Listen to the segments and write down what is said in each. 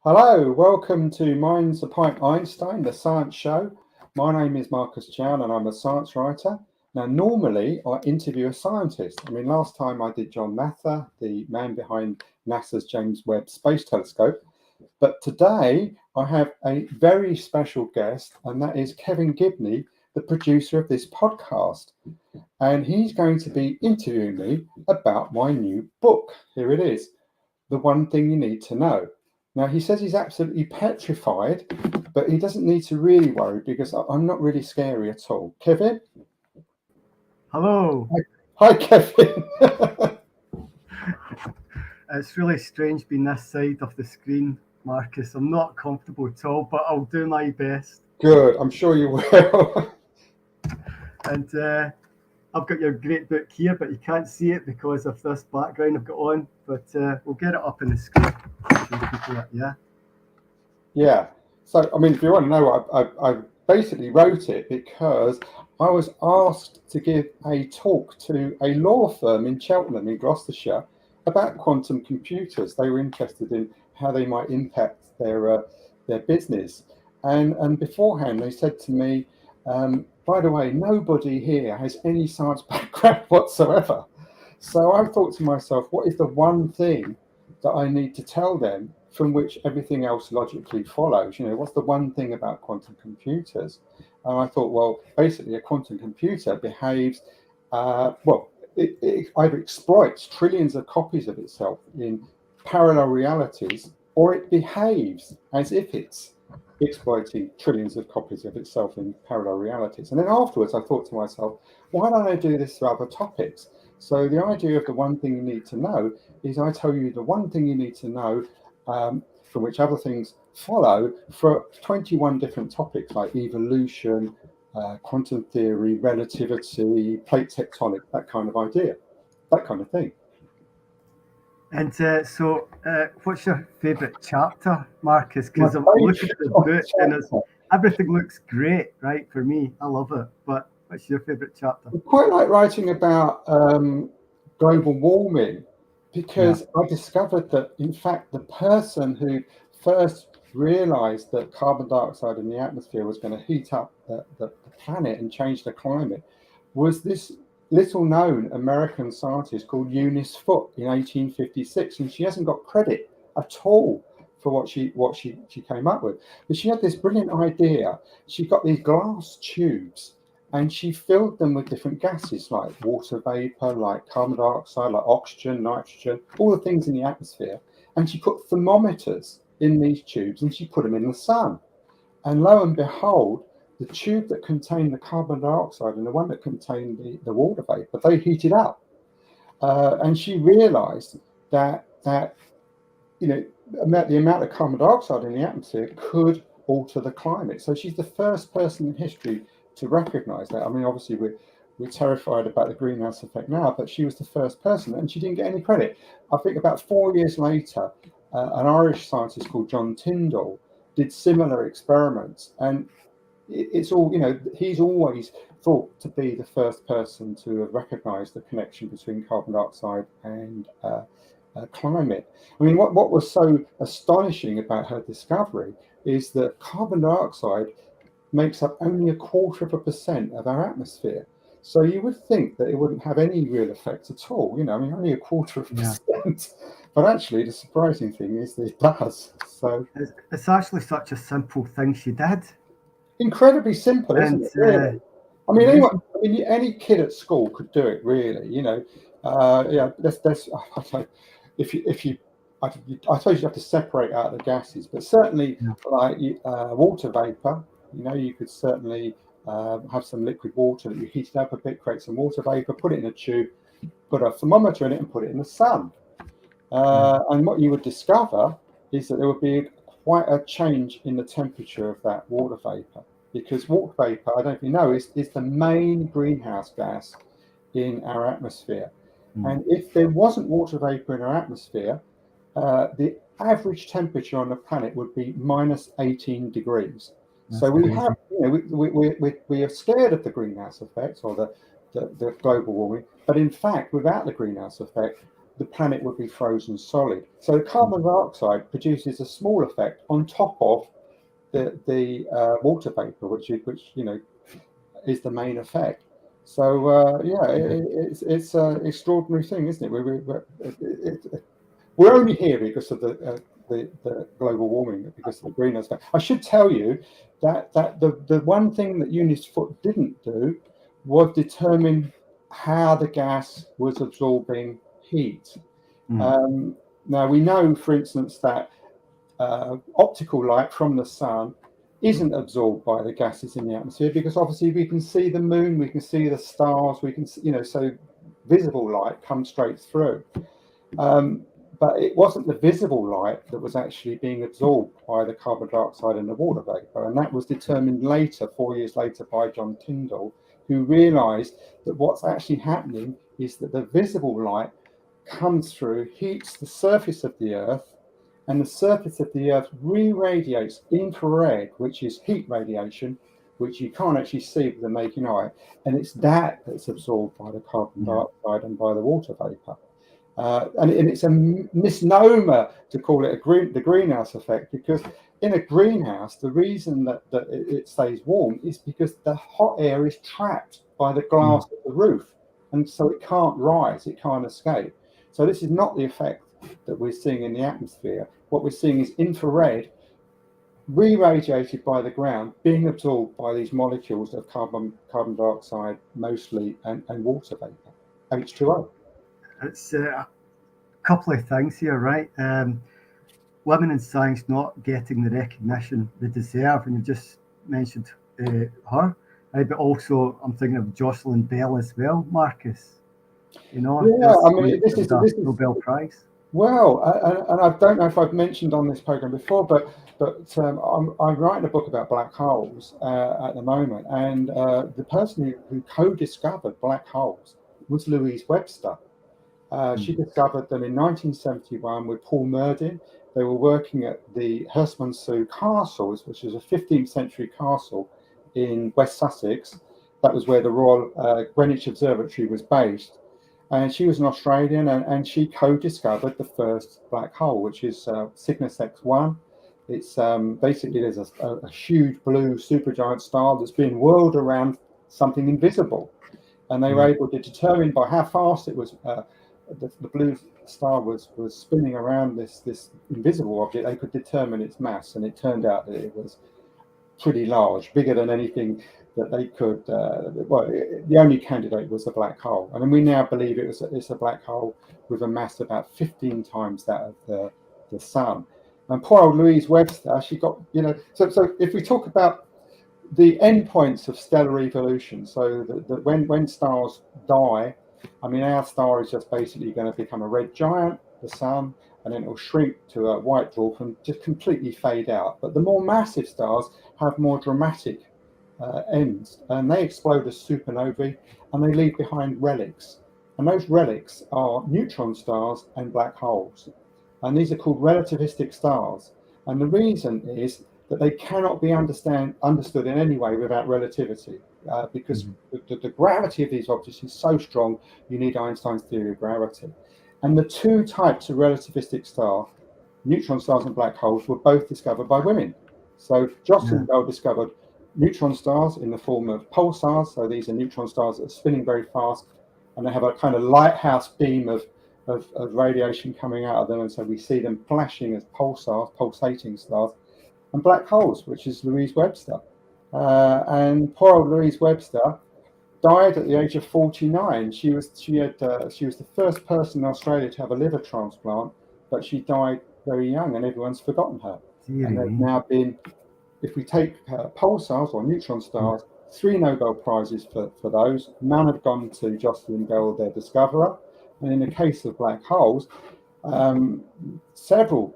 Hello, welcome to Minds the Pint Einstein, the science show. My name is Marcus Chown and I'm a science writer. Now, normally I interview a scientist. Last time I did John Mather, the man behind NASA's James Webb Space Telescope. But today I have a very special guest, and that is Kevin Gibney, the producer of this podcast. And he's going to be interviewing me about my new book. Here it is, The One Thing You Need to Know. Now, he says he's absolutely petrified, but he doesn't need to really worry because I'm not really scary at all. Kevin? Hello. Hi, Kevin. It's really strange being this side of the screen, Marcus. I'm not comfortable at all, but I'll do my best. Good. I'm sure you will. And I've got your great book here, but you can't see it because of this background I've got on. But we'll get it up on the screen. Yeah. So, if you want to know, I basically wrote it because I was asked to give a talk to a law firm in Cheltenham in Gloucestershire about quantum computers. They were interested in how they might impact their business. And beforehand, they said to me, by the way, nobody here has any science background whatsoever. So I thought to myself, what is the one thing that I need to tell them from which everything else logically follows? What's the one thing about quantum computers? And I thought, well, basically a quantum computer behaves, it either exploits trillions of copies of itself in parallel realities, or it behaves as if it's exploiting trillions of copies of itself in parallel realities. And then afterwards, I thought to myself, why don't I do this for other topics? So the idea of the one thing you need to know is I tell you the one thing you need to know from which other things follow for 21 different topics like evolution, quantum theory, relativity, plate tectonics, that kind of idea, that kind of thing. And so what's your favourite chapter, Marcus? Because I'm looking at the book and everything looks great, right, for me. I love it. But what's your favourite chapter? I quite like writing about global warming because I discovered that, in fact, the person who first realised that carbon dioxide in the atmosphere was going to heat up the planet and change the climate was this little-known American scientist called Eunice Foote in 1856, and she hasn't got credit at all for what she came up with. But she had this brilliant idea. She got these glass tubes, and she filled them with different gases like water vapor, like carbon dioxide, like oxygen, nitrogen, all the things in the atmosphere. And she put thermometers in these tubes, and she put them in the sun. And lo and behold, the tube that contained the carbon dioxide and the one that contained the water vapor, they heated up. And she realized that the amount of carbon dioxide in the atmosphere could alter the climate. So she's the first person in history to recognize that. Obviously we're terrified about the greenhouse effect now, but she was the first person and she didn't get any credit. I think about 4 years later, an Irish scientist called John Tyndall did similar experiments, and it's all, he's always thought to be the first person to have recognized the connection between carbon dioxide and climate. What was so astonishing about her discovery is that carbon dioxide makes up only 0.25% of our atmosphere. So you would think that it wouldn't have any real effect at all, only 0.25%. But actually, the surprising thing is that it does. So it's actually such a simple thing she did. Incredibly simple, isn't it? Really? Any kid at school could do it, really. I suppose you have to separate out the gases, but certainly like water vapor. You could certainly have some liquid water that you heat it up a bit, create some water vapor, put it in a tube, put a thermometer in it, and put it in the sun. And what you would discover is that there would be quite a change in the temperature of that water vapor, because water vapor, I don't know if you know, is the main greenhouse gas in our atmosphere. And if there wasn't water vapor in our atmosphere, the average temperature on the planet would be minus 18 degrees. That's so we have, we are scared of the greenhouse effect or the global warming, but in fact, without the greenhouse effect, the planet would be frozen solid. So carbon dioxide produces a small effect on top of the water vapor, which you know is the main effect. So it's an extraordinary thing, isn't it? We're only here because of the global warming, because of the greenhouse effect. I should tell you that the one thing that Eunice Foote didn't do was determine how the gas was absorbing heat. Now we know, for instance, that optical light from the sun isn't absorbed by the gases in the atmosphere, because obviously we can see the moon, we can see the stars, we can see, so visible light comes straight through. But it wasn't the visible light that was actually being absorbed by the carbon dioxide and the water vapor, and that was determined later, 4 years later, by John Tyndall, who realized that what's actually happening is that the visible light comes through, heats the surface of the Earth, and the surface of the Earth re-radiates infrared, which is heat radiation, which you can't actually see with the naked eye, and it's that's absorbed by the carbon dioxide and by the water vapor. And it's a misnomer to call it the greenhouse effect, because in a greenhouse, the reason that it stays warm is because the hot air is trapped by the glass of the roof, and so it can't rise, it can't escape. So this is not the effect that we're seeing in the atmosphere. What we're seeing is infrared re-radiated by the ground being absorbed by these molecules of carbon dioxide mostly, and water vapor, H2O. It's a couple of things here, right? Women in science not getting the recognition they deserve, and you just mentioned her, right? But also I'm thinking of Jocelyn Bell as well, Marcus. I mean, this is Nobel Prize. Well, and I don't know if I've mentioned on this program before, but I'm writing a book about black holes at the moment, and the person who co-discovered black holes was Louise Webster. She discovered them in 1971 with Paul Murdin. They were working at the Herstmonceux Castle, which is a 15th century castle in West Sussex. That was where the Royal Greenwich Observatory was based. And she was an Australian, and she co-discovered the first black hole, which is Cygnus X1. It's basically there's a huge blue supergiant star that's being whirled around something invisible. And they were able to determine by how fast it was, the blue star was spinning around this invisible object. They could determine its mass, and it turned out that it was pretty large, bigger than anything that they could. The only candidate was a black hole, and then we now believe it's a black hole with a mass about 15 times that of the sun. And poor old Louise Webster, she got, so if we talk about the endpoints of stellar evolution, so that when stars die, I mean, our star is just basically going to become a red giant, the sun, and then it will shrink to a white dwarf and just completely fade out. But the more massive stars have more dramatic ends, and they explode as supernovae, and they leave behind relics. And those relics are neutron stars and black holes. And these are called relativistic stars. And the reason is that they cannot be understood in any way without relativity, because the gravity of these objects is so strong, you need Einstein's theory of gravity. And the two types of relativistic star, neutron stars and black holes, were both discovered by women. So Jocelyn Bell discovered neutron stars in the form of pulsars. So these are neutron stars that are spinning very fast, and they have a kind of lighthouse beam of radiation coming out of them. And so we see them flashing as pulsars, pulsating stars. And black holes, which is Louise Webster. And poor old Louise Webster died at the age of 49. She was the first person in Australia to have a liver transplant, but she died very young, and everyone's forgotten her. And there's now been, if we take pulsars or neutron stars, 3 Nobel Prizes for those. None have gone to Jocelyn Bell, their discoverer. And in the case of black holes, several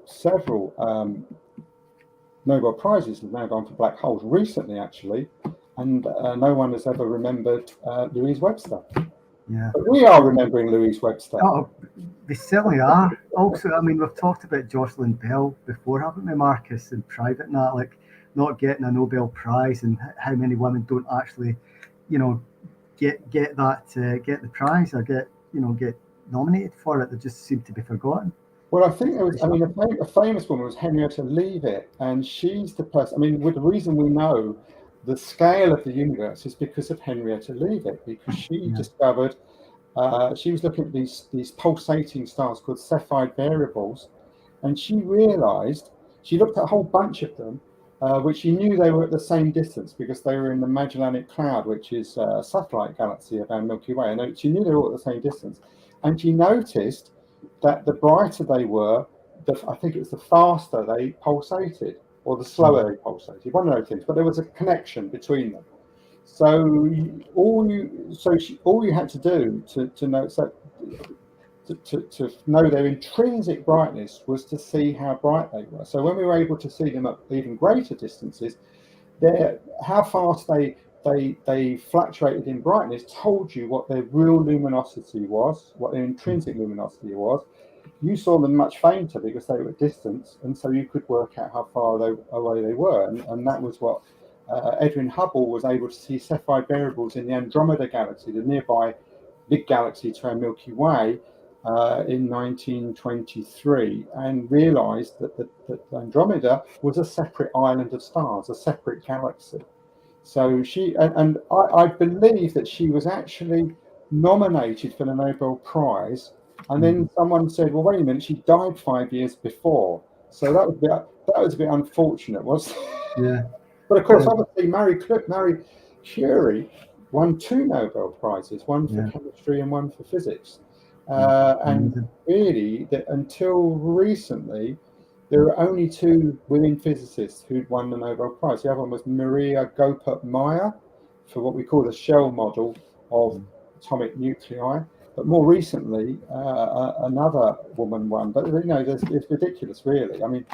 Nobel Prizes have now gone for black holes recently, actually, and no one has ever remembered Louise Webster. Yeah, but we are remembering Louise Webster. Oh, they certainly are. Also, I mean, we've talked about Jocelyn Bell before, haven't we, Marcus, in private, like not getting a Nobel Prize, and how many women don't actually, get the prize or get nominated for it. They just seem to be forgotten. Well, I think there was, I mean, a famous woman was Henrietta Leavitt, and she's the person, I mean, the reason we know the scale of the universe is because of Henrietta Leavitt, because she discovered, she was looking at these pulsating stars called Cepheid variables, and she realized, she looked at a whole bunch of them, which she knew they were at the same distance because they were in the Magellanic Cloud, which is a satellite galaxy of our Milky Way, and she knew they were all at the same distance. And she noticed that the brighter they were, I think it was the faster they pulsated, or the slower they pulsated, one of those things. But there was a connection between them. So all you had to do to know to know their intrinsic brightness was to see how bright they were. So when we were able to see them at even greater distances, how fast they fluctuated in brightness told you what their real luminosity was, what their intrinsic luminosity was. You saw them much fainter because they were at distance, and so you could work out how far away they were, and that was what Edwin Hubble was able to see Cepheid variables in the Andromeda galaxy, the nearby big galaxy to our Milky Way, in 1923, and realized that Andromeda was a separate island of stars, a separate galaxy. So she, and I believe that she was actually nominated for the Nobel Prize, and then someone said, well, wait a minute, she died 5 years before. So that was a bit unfortunate, wasn't it? Yeah. But of course, obviously, Marie Curie won 2 Nobel Prizes, one for chemistry and one for physics. And really, until recently, there were only 2 women physicists who'd won the Nobel Prize. The other one was Maria Gopert-Mayer for what we call the shell model of atomic nuclei. But more recently, another woman won. But you know, it's ridiculous, really. I mean,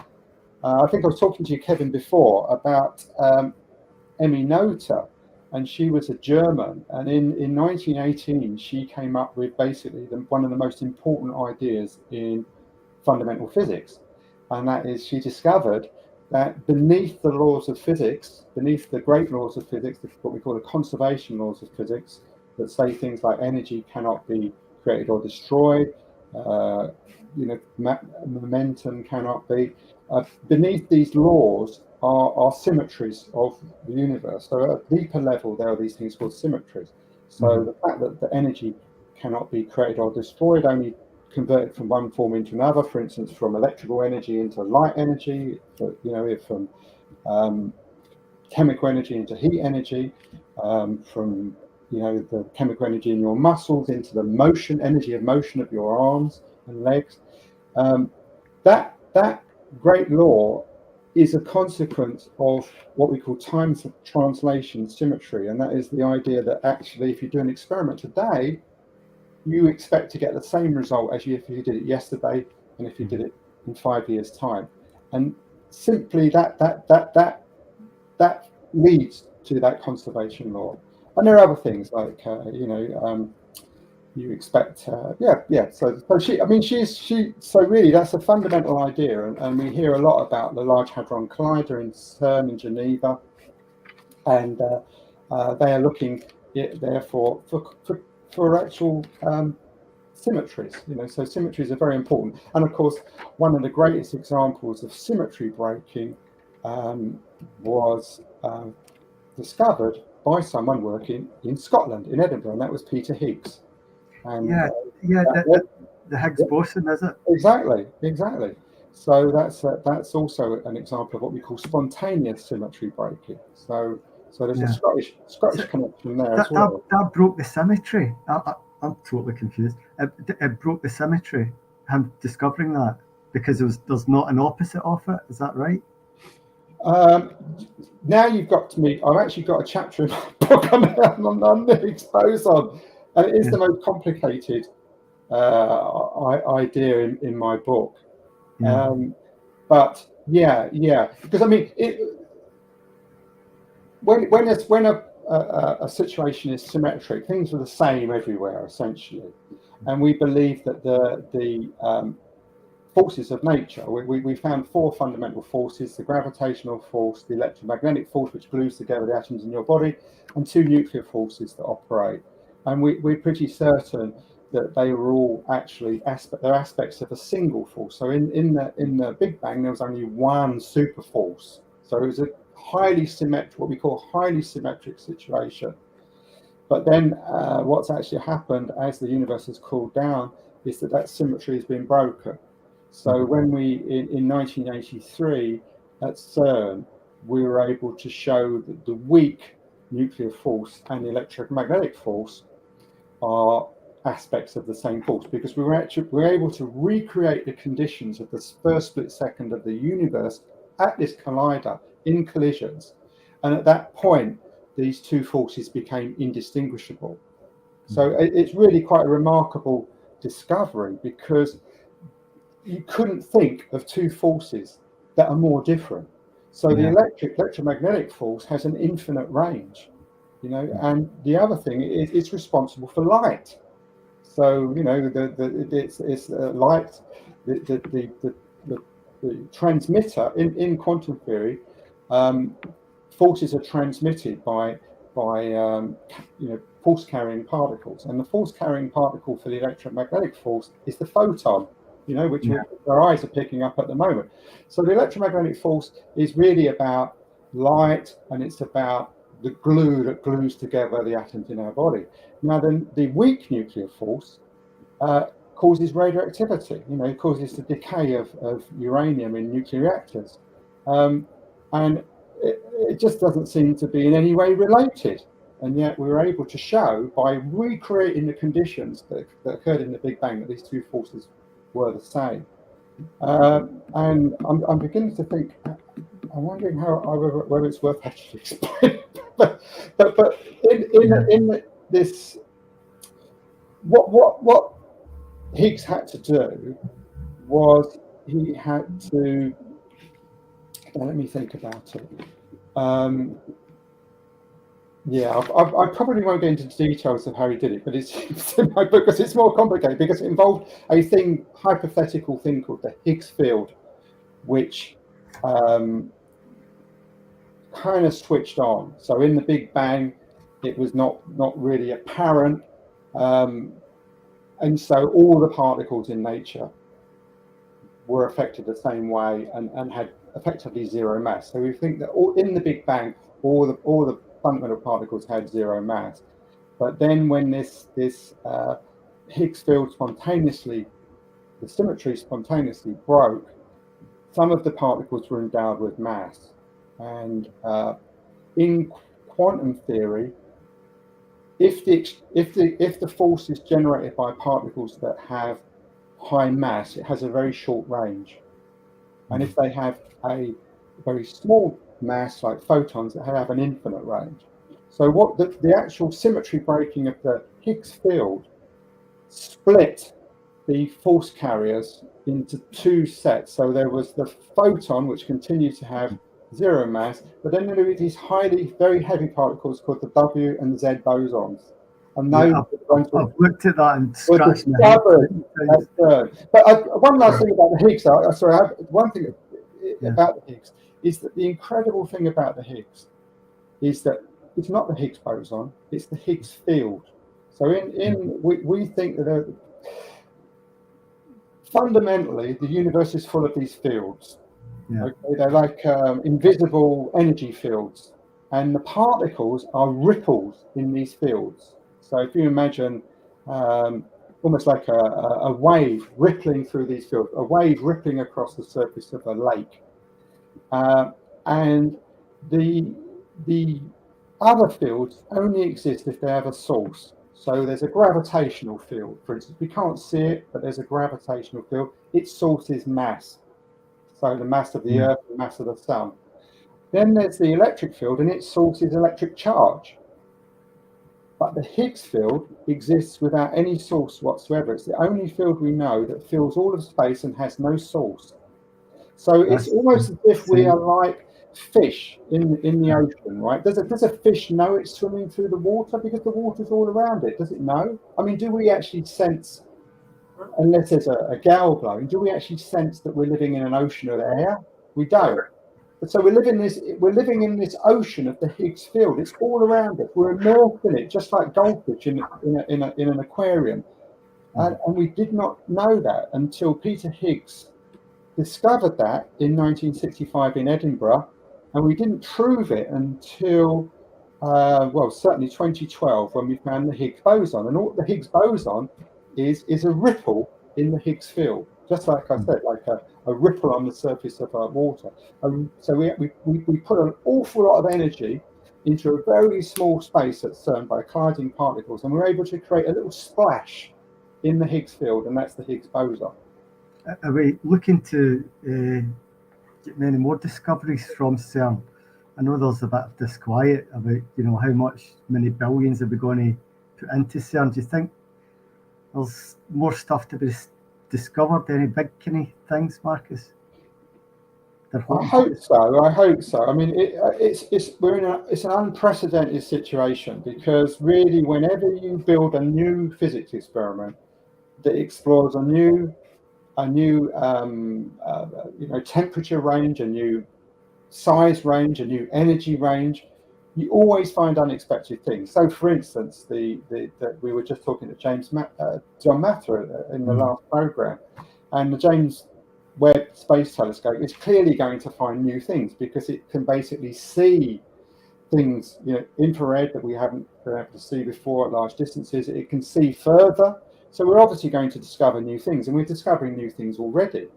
I think I was talking to you, Kevin, before about Emmy Noether, and she was a German. And in 1918, she came up with basically one of the most important ideas in fundamental physics. And that is, she discovered that beneath the laws of physics, beneath the great laws of physics, what we call the conservation laws of physics, that say things like energy cannot be created or destroyed, momentum cannot be. Beneath these laws are symmetries of the universe. So at a deeper level, there are these things called symmetries. So the fact that the energy cannot be created or destroyed, only converted from one form into another, for instance, from electrical energy into light energy, from chemical energy into heat energy, from the chemical energy in your muscles into the energy of motion of your arms and legs. That great law is a consequence of what we call time translation symmetry, and that is the idea that actually, if you do an experiment today, you expect to get the same result as if you did it yesterday, and if you did it in 5 years' time, and simply that leads to that conservation law. And there are other things like you expect, So really, that's a fundamental idea, and we hear a lot about the Large Hadron Collider in CERN in Geneva, and they are looking therefore for actual symmetries. So symmetries are very important, and of course, one of the greatest examples of symmetry breaking was discovered by someone working in Scotland, in Edinburgh, and that was Peter Higgs. And the Higgs boson, is it? Exactly. So that's also an example of what we call spontaneous symmetry breaking. So there's a Scottish connection there as well. That broke the symmetry. I'm totally confused. It broke the symmetry. I'm discovering that because there's not an opposite of it. Is that right? Now you've got to me. I've actually got a chapter in my book on the Higgs boson, and it is the most complicated idea in my book. But because I mean, when a situation is symmetric, things are the same everywhere essentially, and we believe that the forces of nature. We found 4 fundamental forces: the gravitational force, the electromagnetic force, which glues together the atoms in your body, and 2 nuclear forces that operate. And we're pretty certain that they were all actually they're aspects of a single force. So in the Big Bang, there was only one super force. So it was a highly symmetric, what we call highly symmetric situation. But then what's actually happened as the universe has cooled down is that symmetry has been broken. So when we, in 1983, at CERN, we were able to show that the weak nuclear force and the electromagnetic force are aspects of the same force, because we were able to recreate the conditions of the first split second of the universe at this collider in collisions. And at that point, these two forces became indistinguishable. So it's really quite a remarkable discovery, because you couldn't think of two forces that are more different. So the electromagnetic force has an infinite range, and the other thing is it's responsible for light. So it's light. The transmitter in quantum theory, forces are transmitted by force carrying particles, and the force carrying particle for the electromagnetic force is the photon, which our eyes are picking up at the moment. So the electromagnetic force is really about light, and it's about the glue that glues together the atoms in our body. Now then, the weak nuclear force causes radioactivity, causes the decay of uranium in nuclear reactors, and it just doesn't seem to be in any way related. And yet we were able to show, by recreating the conditions that occurred in the Big Bang, that these two forces were the same. And I'm beginning to think, I'm wondering whether it's worth actually explaining. but in this, what Higgs had to do was he had to, let me think about it. I probably won't get into details of how he did it, but it's in my book, because it's more complicated, because it involved a hypothetical thing called the Higgs field, which kind of switched on. So in the Big Bang, it was not really apparent, and so all the particles in nature were affected the same way and had effectively zero mass. So we think that in the Big Bang, all the fundamental particles had zero mass. But then when this Higgs field the symmetry spontaneously broke, some of the particles were endowed with mass. And in quantum theory, if the force is generated by particles that have high mass, it has a very short range. And if they have a very small mass, like photons, that have an infinite range. So what the actual symmetry breaking of the Higgs field split the force carriers into two sets. So there was the photon, which continued to have zero mass, but then there were these very heavy particles called the W and Z bosons. And those I've looked at that and scratched my head. But one last thing about the Higgs, one thing about the Higgs is that the incredible thing about the Higgs is that it's not the Higgs boson, it's the Higgs field. So we think that fundamentally the universe is full of these fields. Okay? They're like invisible energy fields, and the particles are ripples in these fields. So if you imagine almost like a wave rippling through these fields, a wave rippling across the surface of a lake, and the other fields only exist if they have a source. So there's a gravitational field, for instance. We can't see it, but there's a gravitational field. Its source is mass. So the mass of the Earth, the mass of the Sun. Then there's the electric field, and its source is electric charge. But the Higgs field exists without any source whatsoever. It's the only field we know that fills all of space and has no source. So it's almost as if we are like fish in the ocean, right? Does a fish know it's swimming through the water because the water's all around it? Does it know? I mean, do we actually sense, unless there's a gale blowing, do we actually sense that we're living in an ocean of air? We don't. But so we're living in this ocean of the Higgs field. It's all around us. We're immersed in it, just like goldfish in an aquarium. And we did not know that until Peter Higgs discovered that in 1965 in Edinburgh, and we didn't prove it until, certainly 2012, when we found the Higgs boson. And all the Higgs boson is a ripple in the Higgs field, just like I said, like a ripple on the surface of water. So we put an awful lot of energy into a very small space at CERN by colliding particles, and we're able to create a little splash in the Higgs field, and that's the Higgs boson. Are we looking to get many more discoveries from CERN? I know there's a bit of disquiet about, how many billions are we going to put into CERN. Do you think there's more stuff to be discovered? Any big kind of things, Marcus? I hope so. I mean, it's an unprecedented situation, because really, whenever you build a new physics experiment that explores a new temperature range, a new size range, a new energy range, you always find unexpected things. So, for instance, we were just talking to John Mather in the last program, and the James Webb Space Telescope is clearly going to find new things, because it can basically see things, infrared, that we haven't been able to see before at large distances. It can see further. So we're obviously going to discover new things, and we're discovering new things already.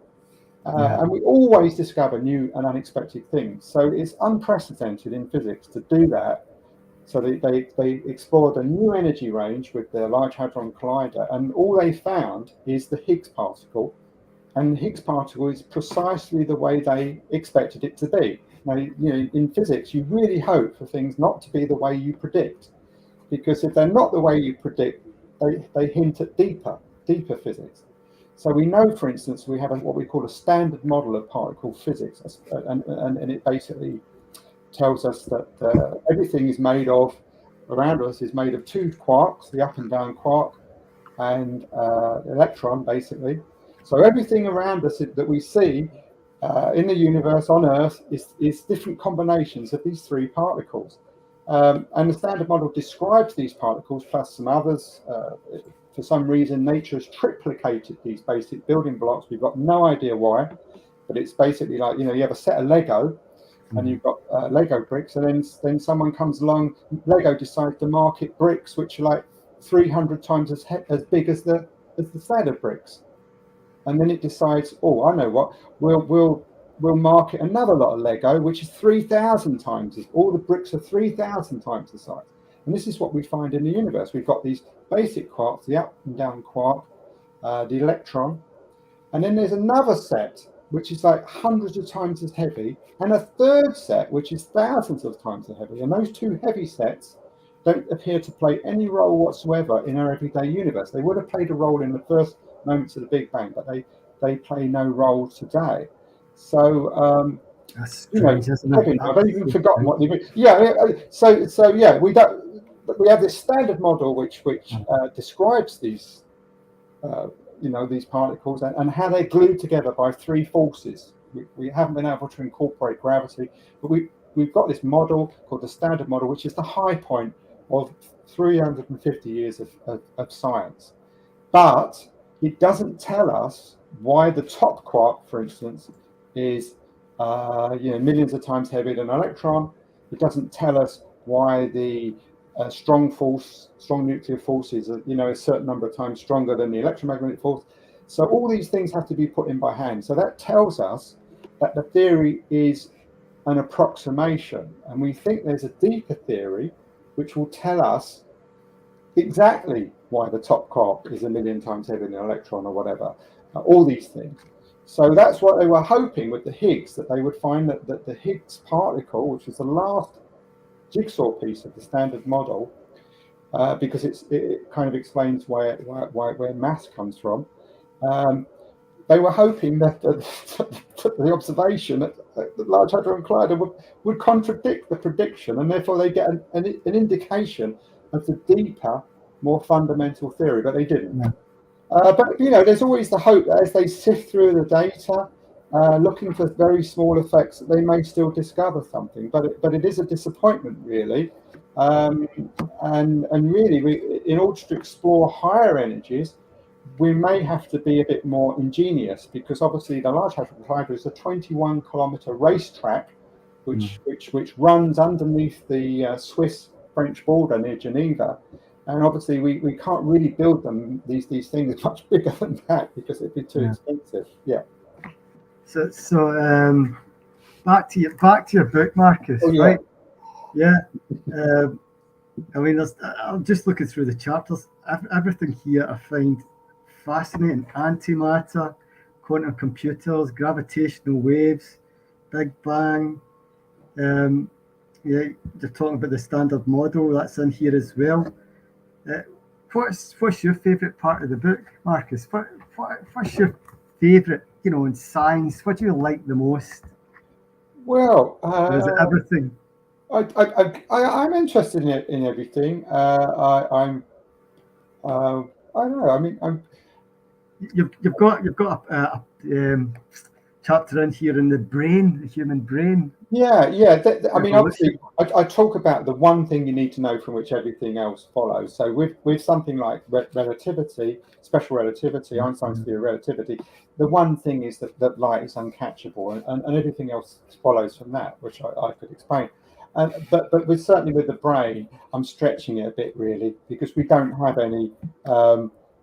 And we always discover new and unexpected things. So it's unprecedented in physics to do that. So they explored a new energy range with the Large Hadron Collider, and all they found is the Higgs particle. And the Higgs particle is precisely the way they expected it to be. Now, in physics, you really hope for things not to be the way you predict, because if they're not the way you predict, they hint at deeper physics. So we know, for instance, we have what we call a standard model of particle physics, and it basically tells us that everything is made of, around us, is made of two quarks, the up and down quark, and electron, basically. So everything around us that we see in the universe, on Earth, is different combinations of these three particles. And the standard model describes these particles plus some others. For some reason, nature has triplicated these basic building blocks. We've got no idea why, but it's basically like, you have a set of Lego, and you've got Lego bricks, and then someone comes along, Lego decides to market bricks which are like 300 times as big as the set of bricks. And then it decides, oh, I know what, we'll market another lot of Lego, which is 3,000 times, all the bricks are 3,000 times the size. And this is what we find in the universe. We've got these basic quarks, the up and down quark, the electron, and then there's another set which is like hundreds of times as heavy, and a third set which is thousands of times as heavy. And those two heavy sets don't appear to play any role whatsoever in our everyday universe. They would have played a role in the first moments of the Big Bang, but they play no role today. So that's strange, isn't it? I've even forgotten what they do. We have this standard model which describes these these particles and how they're glued together by three forces. We haven't been able to incorporate gravity, but we've got this model called the standard model, which is the high point of 350 years of science. But it doesn't tell us why the top quark, for instance, is millions of times heavier than an electron. It doesn't tell us why the strong nuclear force is a certain number of times stronger than the electromagnetic force. So all these things have to be put in by hand. So that tells us that the theory is an approximation, and we think there's a deeper theory which will tell us exactly why the top quark is 1,000,000 times heavier than an electron, or whatever, all these things. So that's what they were hoping with the Higgs, that they would find that the Higgs particle, which is the last jigsaw piece of the standard model, because it kind of explains where mass comes from. They were hoping that the observation at the Large Hadron Collider would contradict the prediction, and therefore they get an indication of the deeper, more fundamental theory, but they didn't. Yeah. But there's always the hope that as they sift through the data, looking for very small effects, that they may still discover something. But it is a disappointment, really. And really, in order to explore higher energies, we may have to be a bit more ingenious, because obviously the Large Hadron Collider is a 21-kilometer racetrack which runs underneath the Swiss-French border near Geneva. And obviously we can't really build these things much bigger than that, because it'd be too expensive. Yeah. So back to your book, Marcus. Oh, yeah. Right? Yeah. I mean, I'm just looking through the chapters. Everything here I find fascinating. Antimatter, quantum computers, gravitational waves, Big Bang. Yeah, they're talking about the Standard Model. That's in here as well. What's your favourite part of the book, Marcus? What's your favourite, in science? What do you like the most? Well, is it everything? I'm interested in everything. I don't know. I mean, you've got a chapter in here in the brain, the human brain. Yeah. I mean, obviously, I talk about the one thing you need to know from which everything else follows. So with something like relativity, special relativity, Einstein's theory of relativity, the one thing is that light is uncatchable, and everything else follows from that, which I could explain. But certainly with the brain, I'm stretching it a bit, really, because we don't have any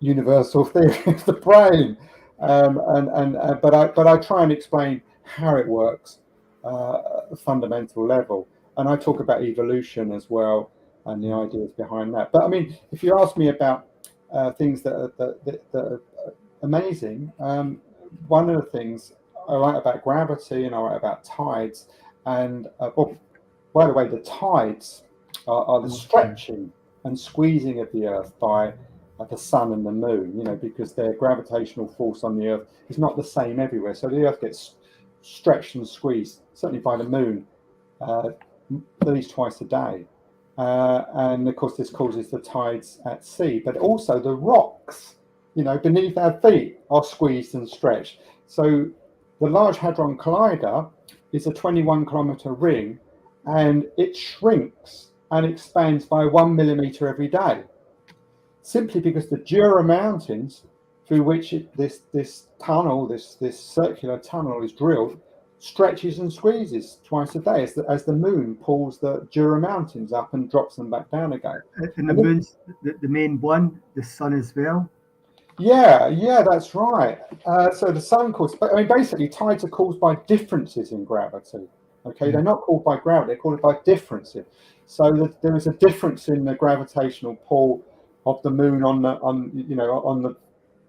universal theory of the brain. But I try and explain how it works at a fundamental level, and I talk about evolution as well and the ideas behind that. But I mean, if you ask me about things that are amazing, one of the things I write about gravity, and I write about tides, and by the way, the tides are the stretching and squeezing of the Earth by the sun and the moon, because their gravitational force on the Earth is not the same everywhere. So the Earth gets stretched and squeezed, certainly by the moon, at least twice a day. And of course, this causes the tides at sea, but also the rocks, beneath our feet are squeezed and stretched. So the Large Hadron Collider is a 21-kilometer ring, and it shrinks and expands by 1 millimeter every day, simply because the Jura Mountains, through which this circular tunnel is drilled, stretches and squeezes twice a day as the moon pulls the Jura Mountains up and drops them back down again. And the moon's the main one, the sun as well? Yeah, that's right. So the sun basically tides are caused by differences in gravity. Okay, they're not caused by gravity, they're caused by differences. So there is a difference in the gravitational pull of the moon on the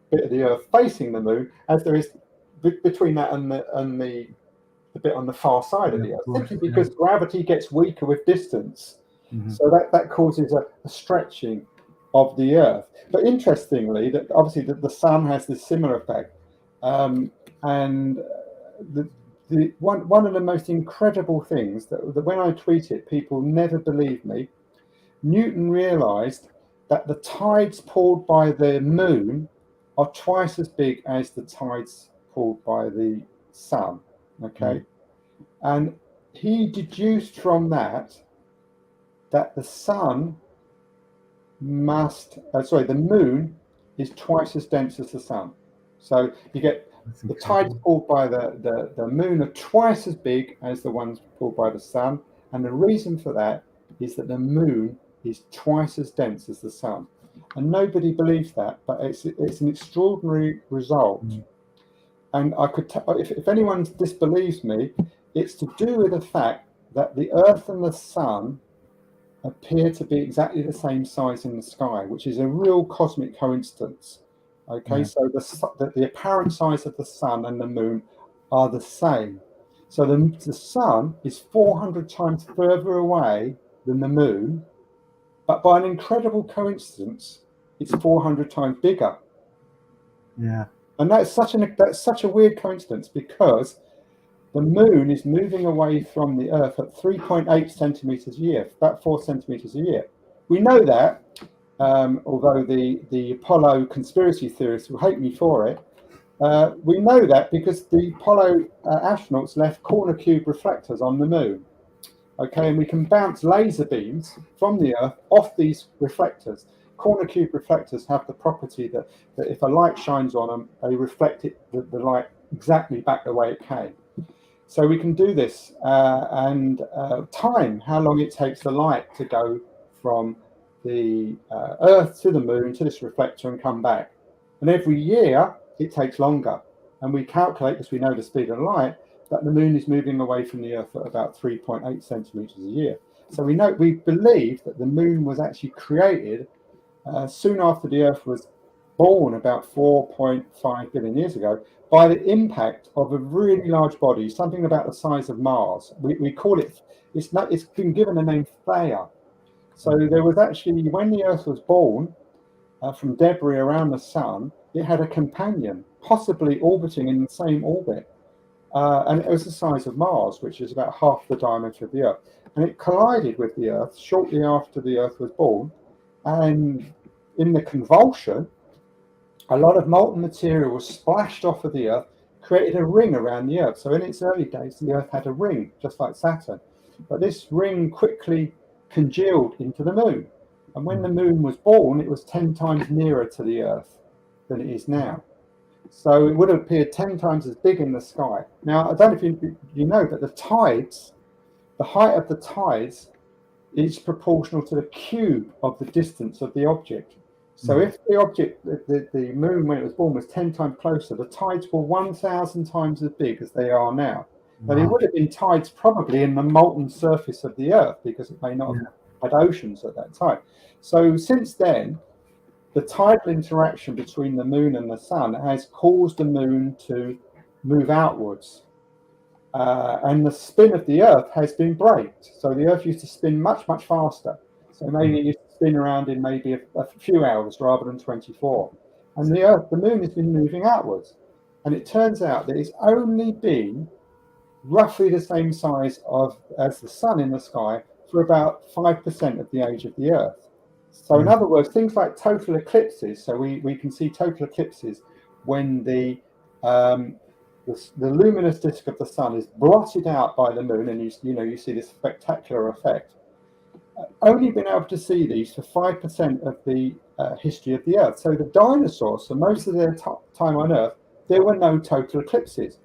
bit of the Earth facing the moon, as there is between that and the bit on the far side of the Earth, simply because gravity gets weaker with distance. So that causes a stretching of the Earth. But interestingly, that obviously the sun has this similar effect, and one of the most incredible things that when I tweet it, people never believe me. Newton realized that the tides pulled by the moon are twice as big as the tides pulled by the sun. Okay, and he deduced from that the sun the moon is twice as dense as the sun. So you get the tides pulled by the moon are twice as big as the ones pulled by the sun, and the reason for that is that the moon is twice as dense as the sun. And nobody believes that, but it's an extraordinary result. And I could if anyone disbelieves me, it's to do with the fact that the Earth and the sun appear to be exactly the same size in the sky, which is a real cosmic coincidence. Okay, so the apparent size of the sun and the moon are the same. So the sun is 400 times further away than the moon, but by an incredible coincidence, it's 400 times bigger. Yeah. And that's such a weird coincidence, because the moon is moving away from the Earth at 3.8 centimeters a year, about 4 centimeters a year. We know that, although the Apollo conspiracy theorists will hate me for it. We know that because the Apollo astronauts left corner cube reflectors on the moon. Okay, and we can bounce laser beams from the Earth off these reflectors. Of corner cube reflectors have the property that if a light shines on them, they reflect the light exactly back the way it came. So we can do this and time how long it takes the light to go from the Earth to the moon to this reflector and come back. And every year it takes longer. And we calculate, because we know the speed of light, that the moon is moving away from the Earth at about 3.8 centimeters a year. So we believe that the moon was actually created soon after the Earth was born, about 4.5 billion years ago, by the impact of a really large body, something about the size of Mars. We call it, it's been given the name Theia. So there was actually, when the Earth was born from debris around the sun, it had a companion, possibly orbiting in the same orbit. And it was the size of Mars, which is about half the diameter of the Earth. And it collided with the Earth shortly after the Earth was born. And in the convulsion, a lot of molten material was splashed off of the Earth, created a ring around the Earth. So in its early days, the Earth had a ring, just like Saturn. But this ring quickly congealed into the moon. And when the moon was born, it was 10 times nearer to the Earth than it is now. So it would have appeared 10 times as big in the sky. Now, I don't know if you know that the tides, the height of the tides is proportional to the cube of the distance of the object. So if the object, the moon, when it was born, was 10 times closer, the tides were 1,000 times as big as they are now. But it would have been tides probably in the molten surface of the Earth, because it may not have had oceans at that time. So since then, the tidal interaction between the moon and the sun has caused the moon to move outwards. And the spin of the Earth has been braked. So the Earth used to spin much, much faster. So maybe it used to spin around in maybe a few hours rather than 24. And the moon has been moving outwards. And it turns out that it's only been roughly the same size as the sun in the sky for about 5% of the age of the Earth. So in other words, things like total eclipses, so we can see total eclipses when the luminous disk of the sun is blotted out by the moon, and you see this spectacular effect. Only been able to see these for 5% of the history of the Earth. So the dinosaurs, for most of their time on Earth, there were no total eclipses.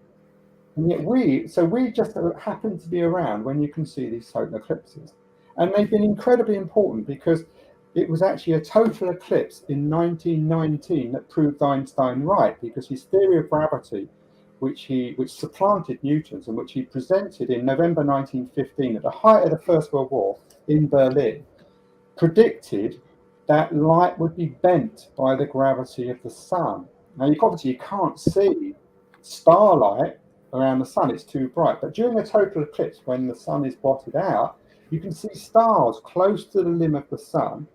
And yet we just happen to be around when you can see these total eclipses. And they've been incredibly important because it was actually a total eclipse in 1919 that proved Einstein right, because his theory of gravity, which supplanted Newton's and which he presented in November 1915 at the height of the First World War in Berlin, predicted that light would be bent by the gravity of the sun. Now, obviously you can't see starlight around the sun, it's too bright. But during a total eclipse, when the sun is blotted out, you can see stars close to the limb of the sun.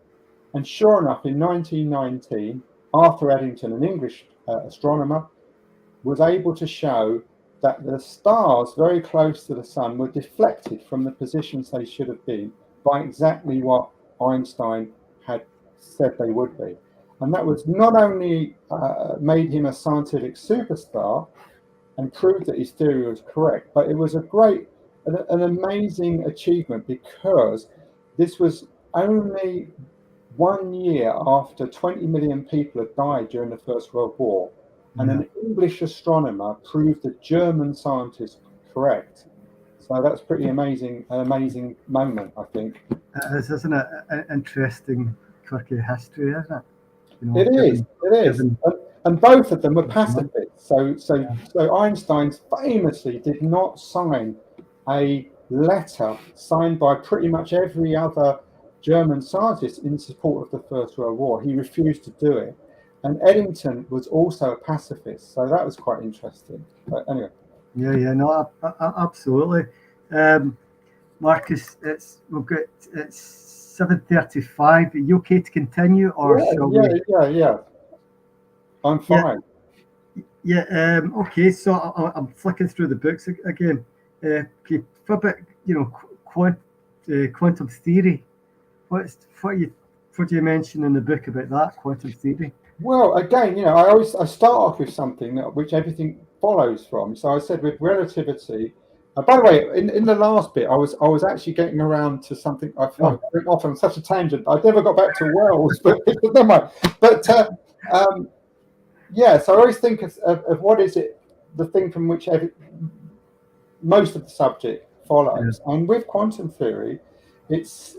And sure enough, in 1919, Arthur Eddington, an English astronomer, was able to show that the stars very close to the sun were deflected from the positions they should have been by exactly what Einstein had said they would be. And that was not only made him a scientific superstar and proved that his theory was correct, but it was an amazing achievement, because this was only 1 year after 20 million people had died during the First World War, and an English astronomer proved a German scientist correct. So that's pretty amazing, an amazing moment, I think. Isn't it an interesting, quirky history, isn't it? It is. And both of them were pacifists. So Einstein famously did not sign a letter signed by pretty much every other German scientist in support of the First World War. He refused to do it. And Eddington was also a pacifist, so that was quite interesting. But anyway. Absolutely. Marcus, it's 7:35. Are you okay to continue, or shall we? Yeah. I'm fine. Okay. So I'm flicking through the books again. For a bit, quantum theory. What do you mention in the book about that, quantum theory? Well, again, I start off with something which everything follows from. So I said with relativity, By the way, in the last bit, I was actually getting around to something. I went off on such a tangent. I never got back to wells, but never mind. But yeah, so I always think of what is it, the thing from which most of the subject follows. Yeah. And with quantum theory, it's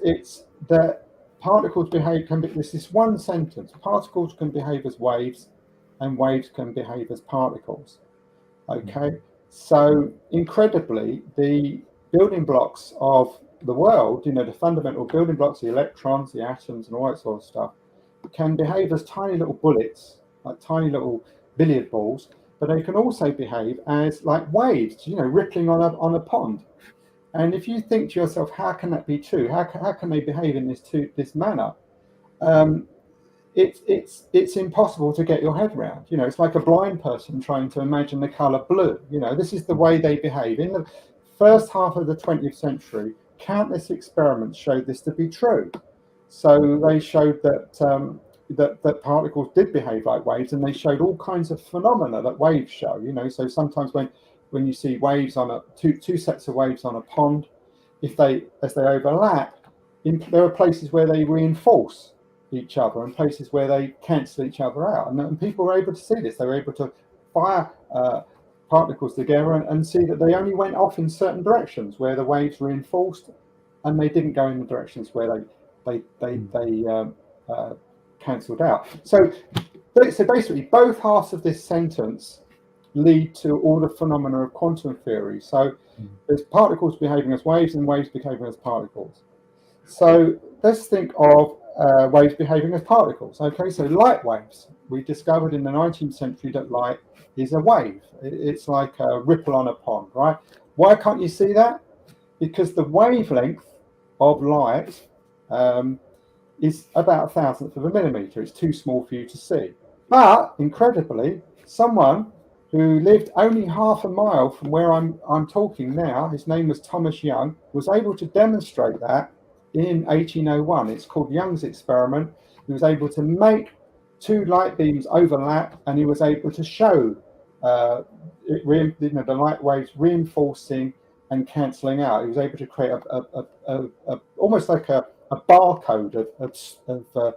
that particles behave. This is one sentence. Particles can behave as waves, and waves can behave as particles. Okay. So incredibly, the building blocks of the world, the fundamental building blocks, the electrons, the atoms, and all that sort of stuff, can behave as tiny little bullets, like tiny little billiard balls, but they can also behave as like waves, rippling on a pond. And if you think to yourself, how can that be true? How can they behave in this manner? It's impossible to get your head around. It's like a blind person trying to imagine the color blue. This is the way they behave. In the first half of the 20th century, countless experiments showed this to be true. So they showed that that particles did behave like waves, and they showed all kinds of phenomena that waves show. So sometimes when you see waves on two sets of waves on a pond, as they overlap, there are places where they reinforce each other and places where they cancel each other out, and people were able to see this. They were able to fire particles together and see that they only went off in certain directions where the waves reinforced, and they didn't go in the directions where they cancelled out. So basically, both halves of this sentence lead to all the phenomena of quantum theory. So there's particles behaving as waves and waves behaving as particles. So let's think of waves behaving as particles. Okay, so light waves. We discovered in the 19th century that light is a wave. It's like a ripple on a pond, right? Why can't you see that? Because the wavelength of light is about 1,000th of a millimeter. It's too small for you to see. But incredibly, someone who lived only half a mile from where I'm talking now, his name was Thomas Young, was able to demonstrate that in 1801. It's called Young's experiment. He was able to make two light beams overlap, and he was able to show the light waves reinforcing and cancelling out. He was able to create a almost like a barcode of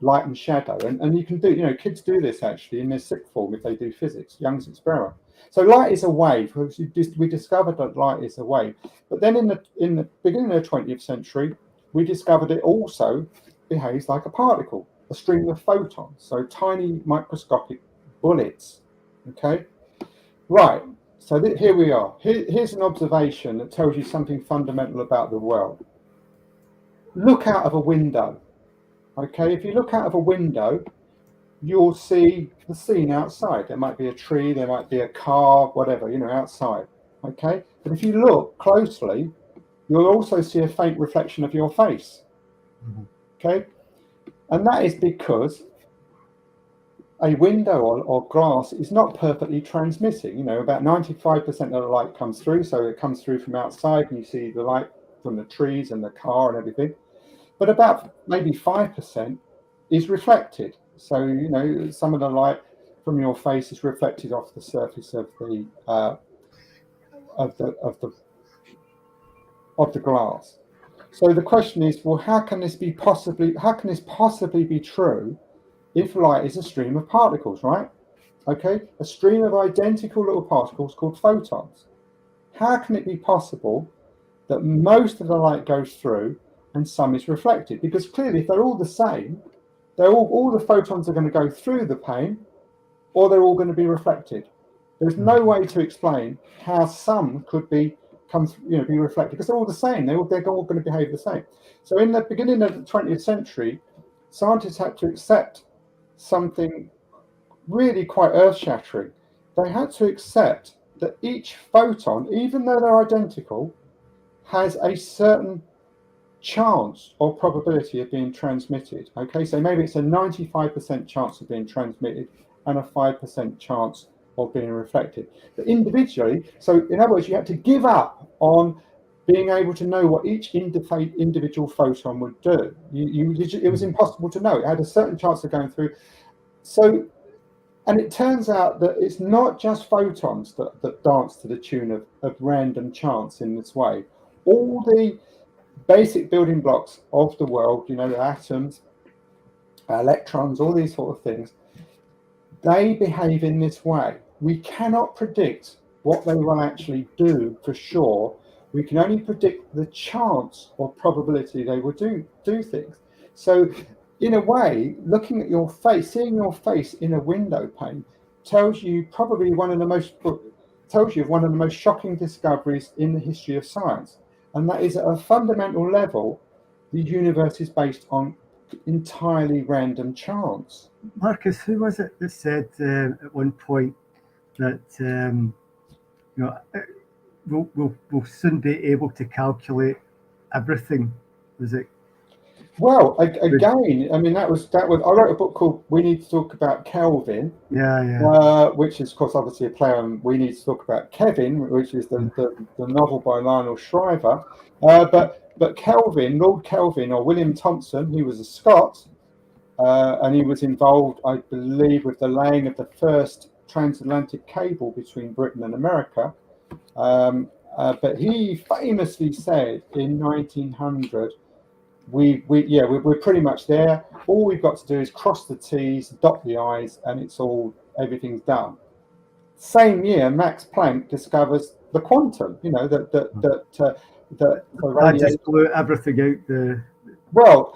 light and shadow, and you can do, kids do this actually in their sixth form if they do physics. Young's experiment. So light is a wave. We discovered that light is a wave, but then in the beginning of the 20th century, we discovered it also behaves like a particle, a stream of photons, so tiny microscopic bullets. Okay, right. So here we are. Here's an observation that tells you something fundamental about the world. Look out of a window. Okay, if you look out of a window, you'll see the scene outside. There might be a tree, there might be a car, whatever, outside. Okay, but if you look closely, you'll also see a faint reflection of your face. Okay, and that is because a window or glass is not perfectly transmitting. About 95% of the light comes through, so it comes through from outside, and you see the light from the trees and the car and everything. But about maybe 5% is reflected. So some of the light from your face is reflected off the surface of the glass. So the question is, well, how can this possibly be true if light is a stream of particles, right? Okay, a stream of identical little particles called photons. How can it be possible that most of the light goes through and some is reflected? Because clearly, if they're all the same, all the photons are going to go through the pane, or they're all going to be reflected. There's no way to explain how some could be reflected, because they're all the same. They're all going to behave the same. So in the beginning of the 20th century, scientists had to accept something really quite earth-shattering. They had to accept that each photon, even though they're identical, has a certain chance or probability of being transmitted. Okay, so maybe it's a 95% chance of being transmitted and a 5% chance of being reflected. But individually, so in other words, you had to give up on being able to know what each individual photon would do. It was impossible to know. It had a certain chance of going through. So And it turns out that it's not just photons that dance to the tune of random chance in this way. All the basic building blocks of the world, you know, the atoms, electrons, all these sort of things, they behave in this way. We cannot predict what they will actually do for sure. We can only predict the chance or probability they will do things. So in a way, looking at your face, seeing your face in a window pane tells you probably one of the most shocking discoveries in the history of science. And that is, at a fundamental level, the universe is based on entirely random chance. Marcus, who was it that said at one point that you know, we'll soon be able to calculate everything? Was it? Well, again, I mean, that was. I wrote a book called "We Need to Talk About Kelvin," which is, of course, obviously a play on "We Need to Talk About Kevin," which is the novel by Lionel Shriver. But Kelvin, Lord Kelvin, or William Thomson, he was a Scot, and he was involved, I believe, with the laying of the first transatlantic cable between Britain and America. But he famously said in 1900. We're pretty much there. All we've got to do is cross the T's, dot the I's, and everything's done. Same year, Max Planck discovers the quantum. You know that I just blew everything out.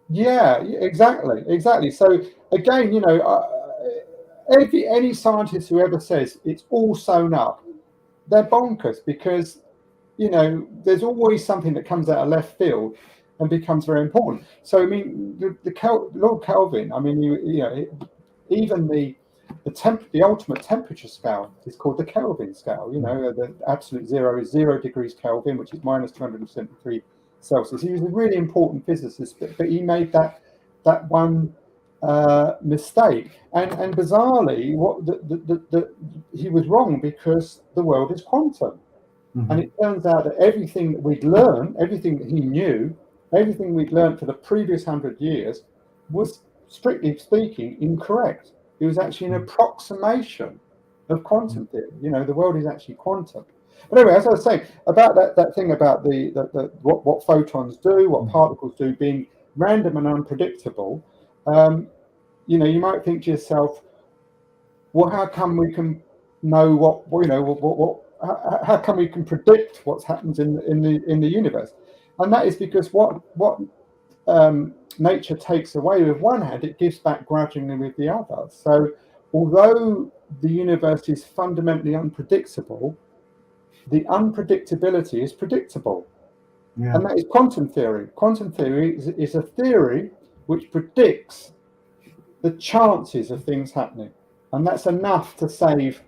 Yeah, exactly. So again, you know, any scientist who ever says it's all sewn up, they're bonkers, because you know, there's always something that comes out of left field and becomes very important. So, I mean, Lord Kelvin, I mean, you know, even the ultimate temperature scale is called the Kelvin scale. You know, the absolute zero is 0 degrees Kelvin, which is minus 273 Celsius. He was a really important physicist, but he made that one mistake, and bizarrely, he was wrong, because the world is quantum. And it turns out that everything that we'd learned, everything that he knew, everything we'd learned for the previous 100 years was, strictly speaking, incorrect. It was actually an approximation of quantum theory. You know, the world is actually quantum. But anyway, as I was saying, about that thing about what photons do, what particles do, being random and unpredictable, you know, you might think to yourself, well, how come we can know how come we can predict what happens in the universe? And that is because what nature takes away with one hand, it gives back grudgingly with the other. So although the universe is fundamentally unpredictable, the unpredictability is predictable. Yeah. And that is quantum theory. Quantum theory is a theory which predicts the chances of things happening. And that's enough to save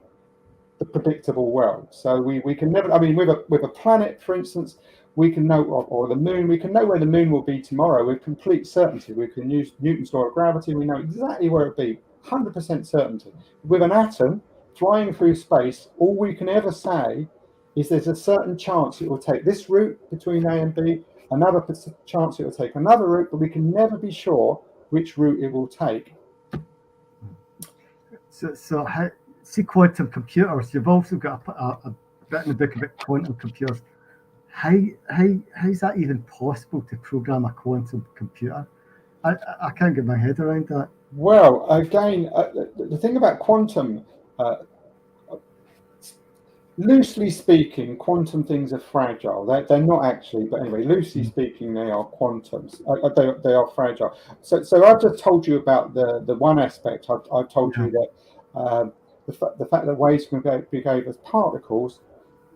the predictable world. So we can never, I mean, with a planet, for instance, we can know, or the moon, we can know where the moon will be tomorrow with complete certainty. We can use Newton's law of gravity. We know exactly where it'll be, 100% certainty. With an atom flying through space, all we can ever say is there's a certain chance it will take this route between A and B, another chance it will take another route, but we can never be sure which route it will take. So how, see, quantum computers, you've also got a bit in the book about quantum computers. How's that even possible to program a quantum computer? I can't get my head around that. Well, again, the thing about quantum, loosely speaking, quantum things are fragile. They're not actually, but anyway, loosely speaking, they are quantums. They are fragile. So I've just told you about the one aspect. I've told you that the fact that waves can behave as particles,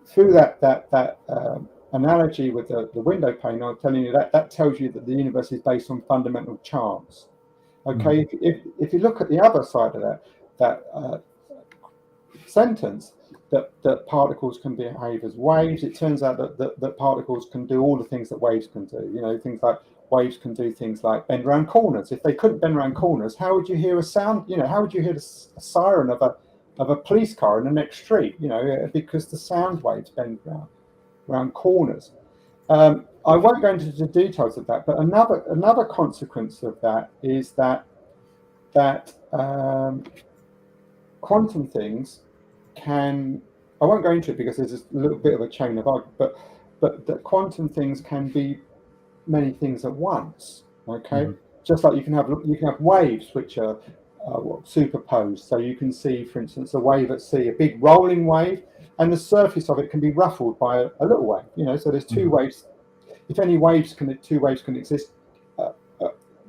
through that analogy with the window pane, I'm telling you that tells you that the universe is based on fundamental chance. Okay, if you look at the other side of that sentence, that particles can behave as waves, it turns out that particles can do all the things that waves can do. You know, things like waves can do things like bend around corners. If they couldn't bend around corners, how would you hear a sound? You know, how would you hear the siren of a police car in the next street? You know, because the sound waves bend around corners. I won't go into the details of that, but another consequence of that is that that quantum things can, I won't go into it because there's a little bit of a chain of argument, but that quantum things can be many things at once. Okay, just like you can have waves which are superposed. So you can see, for instance, a wave at sea, a big rolling wave, and the surface of it can be ruffled by a little wave. You know, so there's two waves. If two waves can exist,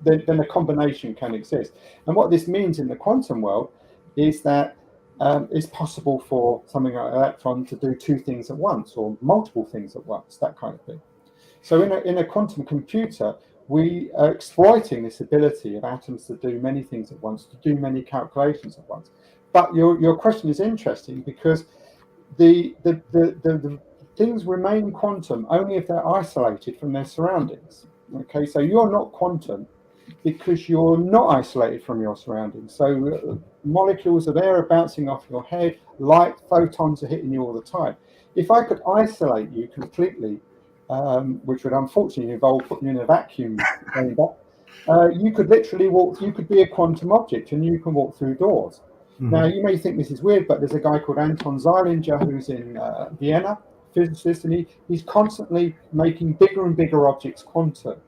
then a combination can exist. And what this means in the quantum world is that it's possible for something like an electron to do two things at once, or multiple things at once, that kind of thing. So in a quantum computer, we are exploiting this ability of atoms to do many things at once, to do many calculations at once. But your question is interesting, because the things remain quantum only if they're isolated from their surroundings. Okay, so you're not quantum because you're not isolated from your surroundings. So molecules of air are bouncing off your head, light, photons are hitting you all the time. If I could isolate you completely, which would unfortunately involve putting you in a vacuum chamber, you could literally you could be a quantum object and you can walk through doors. Now, you may think this is weird, but there's a guy called Anton Zeilinger who's in Vienna, physicist, and he's constantly making bigger and bigger objects quantum.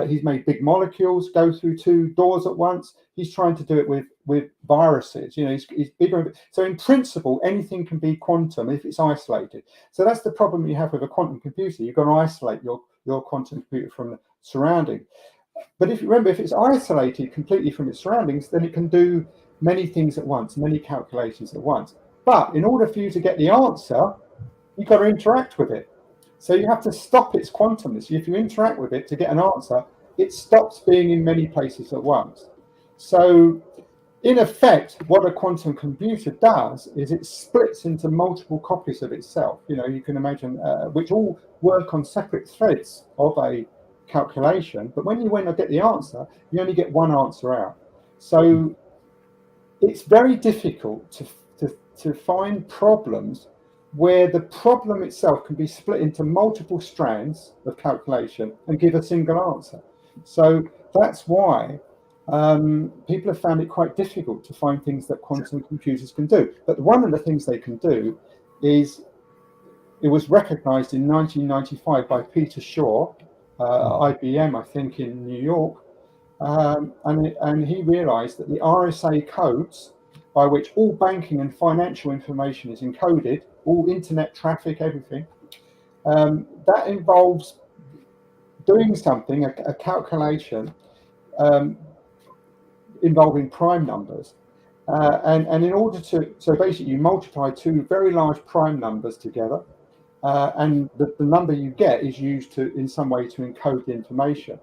He's made big molecules go through two doors at once. He's trying to do it with viruses. You know, he's bigger. So in principle, anything can be quantum if it's isolated. So that's the problem you have with a quantum computer. You've got to isolate your quantum computer from the surrounding. But if you remember, if it's isolated completely from its surroundings, then it can do many things at once, many calculations at once. But in order for you to get the answer, you've got to interact with it. So you have to stop its quantumness. If you interact with it to get an answer, it stops being in many places at once. So in effect, what a quantum computer does is it splits into multiple copies of itself. You know, you can imagine, which all work on separate threads of a calculation. But when you get the answer, you only get one answer out. So it's very difficult to find problems where the problem itself can be split into multiple strands of calculation and give a single answer. So that's why people have found it quite difficult to find things that quantum computers can do. But one of the things they can do is, it was recognized in 1995 by Peter Shaw, IBM, I think, in New York, and he realized that the RSA codes by which all banking and financial information is encoded, all internet traffic, everything, that involves doing something, a calculation involving prime numbers. And in order to, so basically you multiply two very large prime numbers together, and the number you get is used in some way to encode the information.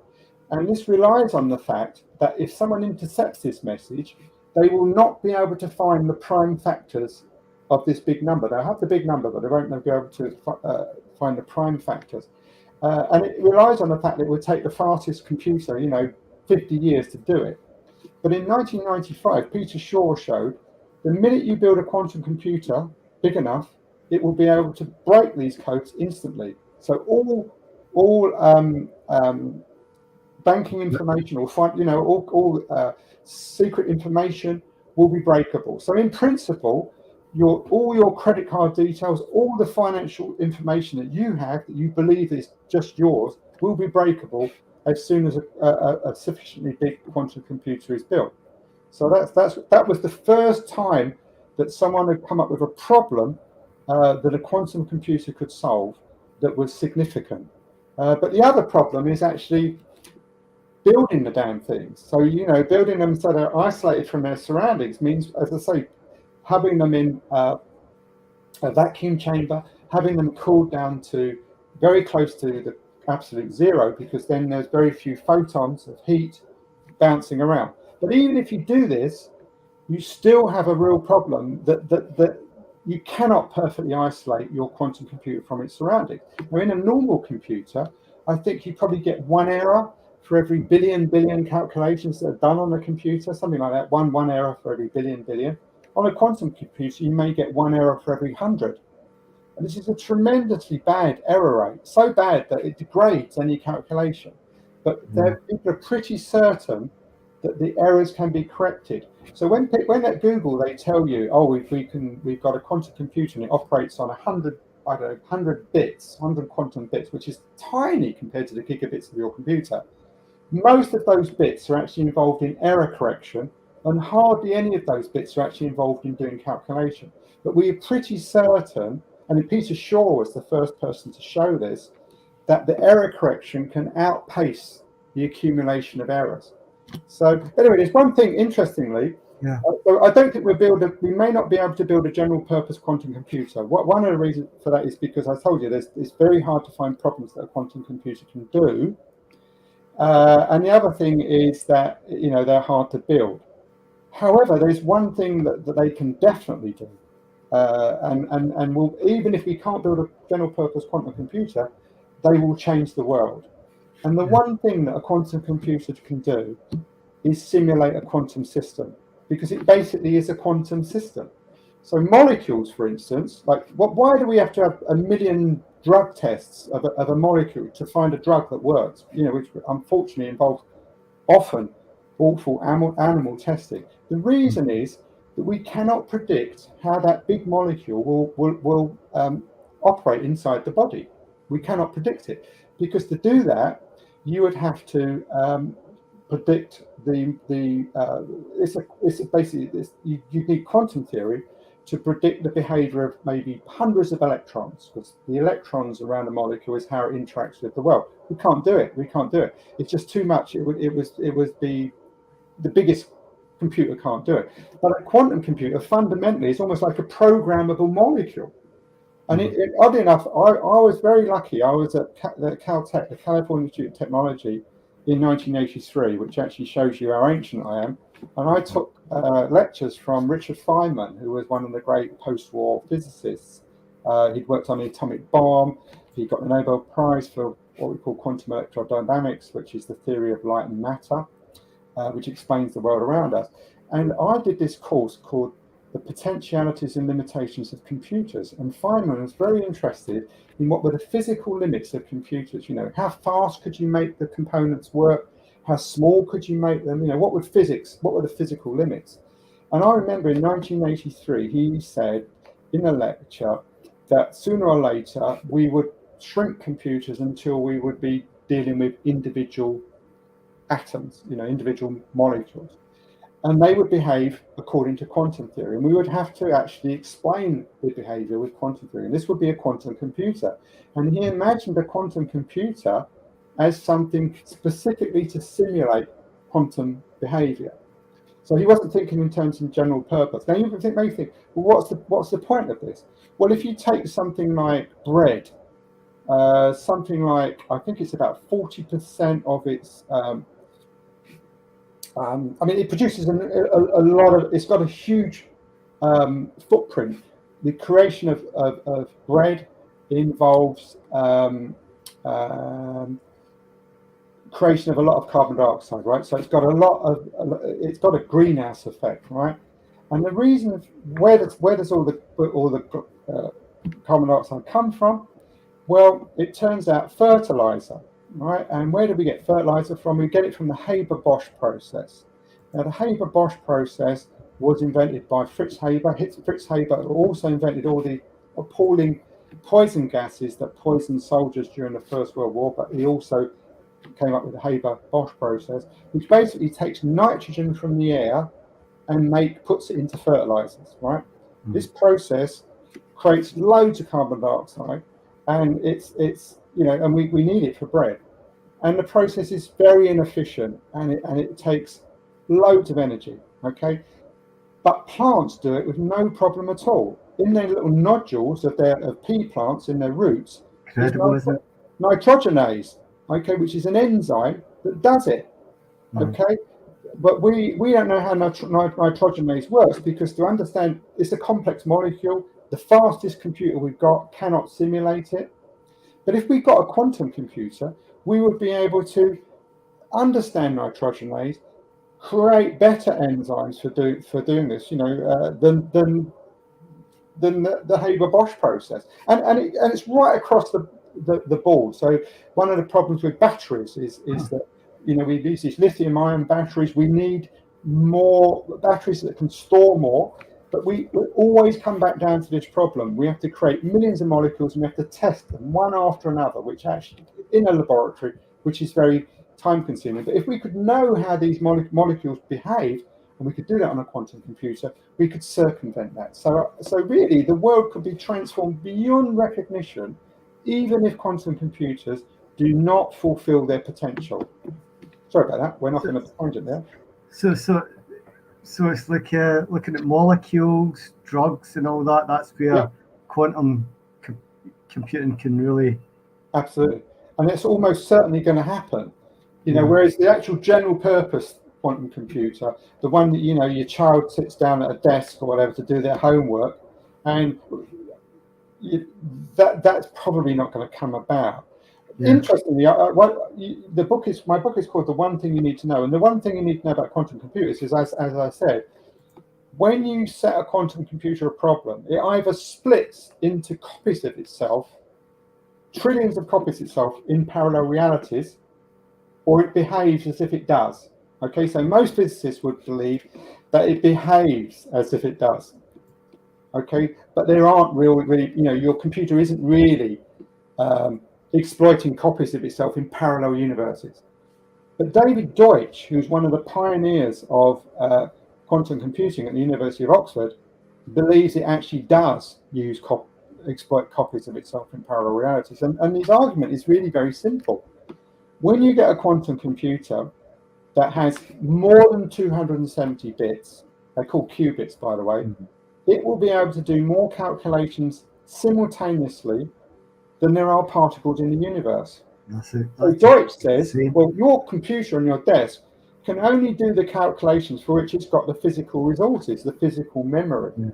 And this relies on the fact that if someone intercepts this message, they will not be able to find the prime factors of this big number. They'll have the big number, but they won't be able to find the prime factors. And it relies on the fact that it would take the fastest computer, 50 years to do it. But in 1995, Peter Shaw showed the minute you build a quantum computer big enough, it will be able to break these codes instantly. So all banking information, or all secret information will be breakable. So in principle, all your credit card details, all the financial information that you have that you believe is just yours, will be breakable as soon as a sufficiently big quantum computer is built. So that was the first time that someone had come up with a problem that a quantum computer could solve that was significant. But the other problem is actually building the damn things. So, building them so they're isolated from their surroundings means, as I say, having them in a vacuum chamber, having them cooled down to very close to the absolute zero, because then there's very few photons of heat bouncing around. But even if you do this, you still have a real problem that you cannot perfectly isolate your quantum computer from its surroundings. Now, in a normal computer, I think you probably get one error for every billion calculations that are done on a computer, something like that, one error for every billion. On a quantum computer, you may get one error for every 100. And this is a tremendously bad error rate, so bad that it degrades any calculation. But people are pretty certain that the errors can be corrected. So when at Google they tell you, oh, we've got a quantum computer and it operates on 100 bits, 100 quantum bits, which is tiny compared to the gigabits of your computer. Most of those bits are actually involved in error correction, and hardly any of those bits are actually involved in doing calculation. But we are pretty certain, and Peter Shaw was the first person to show this, that the error correction can outpace the accumulation of errors. So anyway, there's one thing, interestingly, I don't think we may not be able to build a general purpose quantum computer. One of the reasons for that is because I told you it's very hard to find problems that a quantum computer can do. And the other thing is that, they're hard to build. However, there's one thing that they can definitely do. And will, even if we can't build a general purpose quantum computer, they will change the world. And the one thing that a quantum computer can do is simulate a quantum system, because it basically is a quantum system. So molecules, for instance, like why do we have to have 1 million drug tests of a molecule to find a drug that works? Which unfortunately involves often awful animal testing. The reason is that we cannot predict how that big molecule will operate inside the body. We cannot predict it, because to do that, you would have to predict you need quantum theory to predict the behavior of maybe hundreds of electrons, because the electrons around a molecule is how it interacts with the world. We can't do it. It's just too much. It would be the biggest computer can't do it. But a quantum computer fundamentally is almost like a programmable molecule. And oddly enough, I was very lucky. I was at Caltech, the California Institute of Technology, in 1983, which actually shows you how ancient I am. And I took lectures from Richard Feynman, who was one of the great post-war physicists. He'd worked on the atomic bomb. He got the Nobel Prize for what we call quantum electrodynamics, which is the theory of light and matter, which explains the world around us. And I did this course called The Potentialities and Limitations of Computers. And Feynman was very interested in what were the physical limits of computers. How fast could you make the components work? How small could you make them? What were the physical limits? And I remember in 1983, he said in a lecture that sooner or later we would shrink computers until we would be dealing with individual atoms, individual molecules. And they would behave according to quantum theory. And we would have to actually explain the behavior with quantum theory. And this would be a quantum computer. And he imagined a quantum computer as something specifically to simulate quantum behavior. So he wasn't thinking in terms of general purpose. Now you may think, well, what's the point of this? Well, if you take something like bread, something like, I think it's about 40% of its it produces a lot of, it's got a huge footprint. The creation of bread involves creation of a lot of carbon dioxide, right? So it's got it's got a greenhouse effect, right? And the reason, where does all the carbon dioxide come from? Well, it turns out fertilizer. Right, and where do we get fertilizer from? We get it from the HaberBosch process. Now, the HaberBosch process was invented by Fritz Haber. Fritz Haber also invented all the appalling poison gases that poisoned soldiers during the First World War, but he also came up with the HaberBosch process, which basically takes nitrogen from the air and puts it into fertilizers. Right, this process creates loads of carbon dioxide, and and we need it for bread. And the process is very inefficient, and it takes loads of energy, okay? But plants do it with no problem at all. In their little nodules of pea plants, in their roots, nitrogenase, okay, which is an enzyme that does it, okay? But we don't know how nitrogenase works, because to understand, it's a complex molecule. The fastest computer we've got cannot simulate it. But if we got a quantum computer, we would be able to understand nitrogenase, create better enzymes for doing this, than the Haber-Bosch process, and it's right across the board. So one of the problems with batteries is that we use these lithium-ion batteries. We need more batteries that can store more. But we always come back down to this problem. We have to create millions of molecules and we have to test them one after another, which actually in a laboratory, which is very time consuming. But if we could know how these molecules behave, and we could do that on a quantum computer, we could circumvent that. So really the world could be transformed beyond recognition, even if quantum computers do not fulfill their potential. Sorry about that, went off in a tangent there. So it's like looking at molecules, drugs, and all that. That's where quantum computing can really. Absolutely, and it's almost certainly going to happen. Whereas the actual general purpose quantum computer, the one that your child sits down at a desk or whatever to do their homework, and that's probably not going to come about. Yeah. Interestingly, my book is called The One Thing You Need to Know, and the one thing you need to know about quantum computers is, as I said, when you set a quantum computer a problem, it either splits into copies of itself, trillions of copies of itself in parallel realities, or it behaves as if it does. Okay, so most physicists would believe that it behaves as if it does. Okay, but there aren't really, your computer isn't really exploiting copies of itself in parallel universes. But David Deutsch, who's one of the pioneers of quantum computing at the University of Oxford, believes it actually does exploit copies of itself in parallel realities. And his argument is really very simple. When you get a quantum computer that has more than 270 bits, they're called qubits, by the way, it will be able to do more calculations simultaneously than there are particles in the universe. So Deutsch says, well, your computer on your desk can only do the calculations for which it's got the physical resources, the physical memory. Yeah.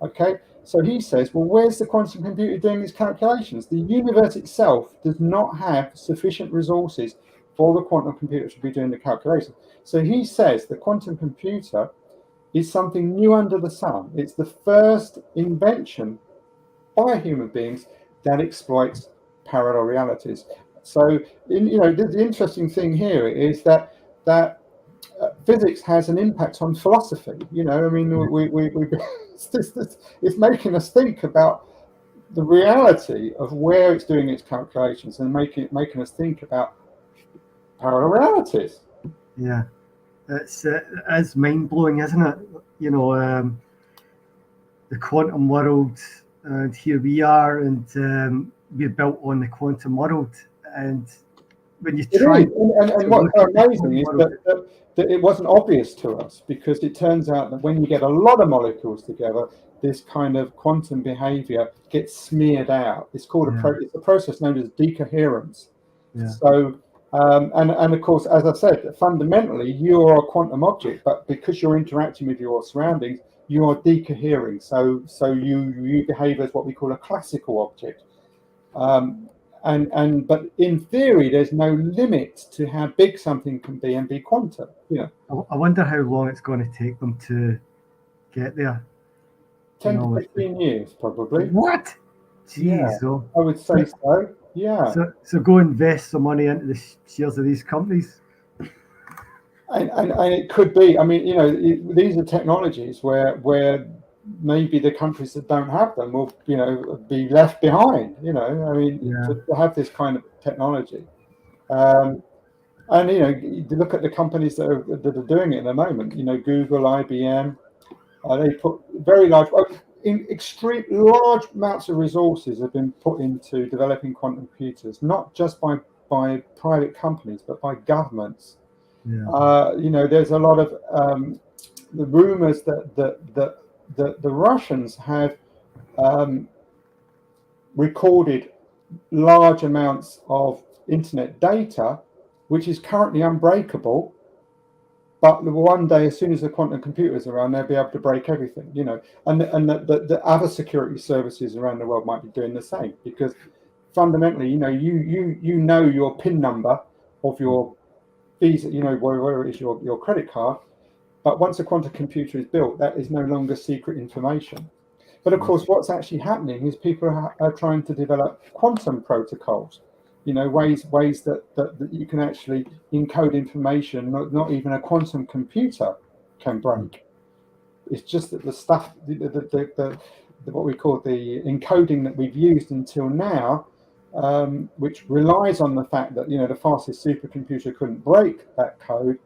Okay, so he says, well, where's the quantum computer doing these calculations? The universe itself does not have sufficient resources for the quantum computer to be doing the calculations. So he says the quantum computer is something new under the sun. It's the first invention by human beings that exploits parallel realities. So, the interesting thing here is that physics has an impact on philosophy. It's making us think about the reality of where it's doing its calculations and making us think about parallel realities. Yeah, it's mind blowing, isn't it? The quantum world. And here we are, and we're built on the quantum world. And when you try, and what's amazing is that it wasn't obvious to us, because it turns out that when you get a lot of molecules together, this kind of quantum behavior gets smeared out. It's called it's a process known as decoherence. Yeah. So, and of course, as I said, fundamentally you are a quantum object, but because you're interacting with your surroundings, you are decohering, so you behave as what we call a classical object, but in theory there's no limit to how big something can be and be quantum. I wonder how long it's going to take them to get there. 10 to 15 years probably. What? Jeez, yeah, I would say so. Yeah. So go invest some money into the shares of these companies. And it could be. I mean, these are technologies where maybe the countries that don't have them will, be left behind. To have this kind of technology, and you look at the companies that are doing it at the moment. Google, IBM, they put very large, extreme large amounts of resources have been put into developing quantum computers, not just by private companies, but by governments. Yeah. There's a lot of the rumors that the Russians have recorded large amounts of internet data, which is currently unbreakable. But one day, as soon as the quantum computer is around, they'll be able to break everything. And the other security services around the world might be doing the same, because fundamentally, you know your PIN number of your Visa, where it is your credit card, but once a quantum computer is built, that is no longer secret information. But of course, what's actually happening is people are trying to develop quantum protocols, ways that you can actually encode information not even a quantum computer can break. It's just that the stuff, the what we call the encoding that we've used until now, which relies on the fact that the fastest supercomputer couldn't break that code,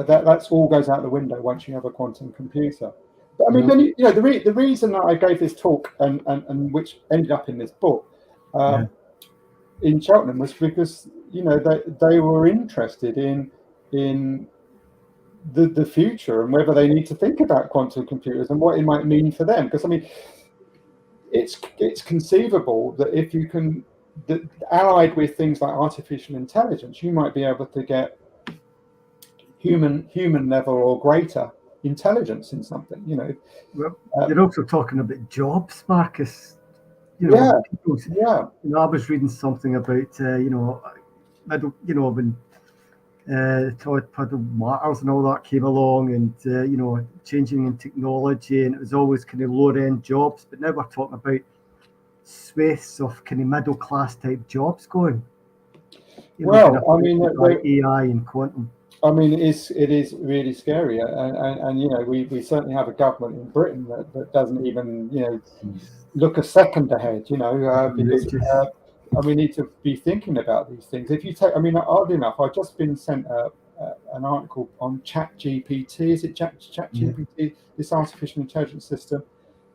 that's all goes out the window once you have a quantum computer. But I mean, the reason that I gave this talk and which ended up in this book in Cheltenham was because they were interested in the future and whether they need to think about quantum computers and what it might mean for them. Because I mean, it's conceivable that if you can, that allied with things like artificial intelligence, you might be able to get human level or greater intelligence in something. Well, you're also talking about jobs, Marcus. I was reading something about when Todd Puddle Martyrs and all that came along, and changing in technology, and it was always kind of lower end jobs. But now we're talking about swathes of kind of middle class type jobs going. I mean, like AI and quantum. I mean, it is really scary, and we certainly have a government in Britain that doesn't even look a second ahead, because we need to be thinking about these things. If you take, I mean, oddly enough, I've just been sent an article on ChatGPT. Is it ChatGPT? This artificial intelligence system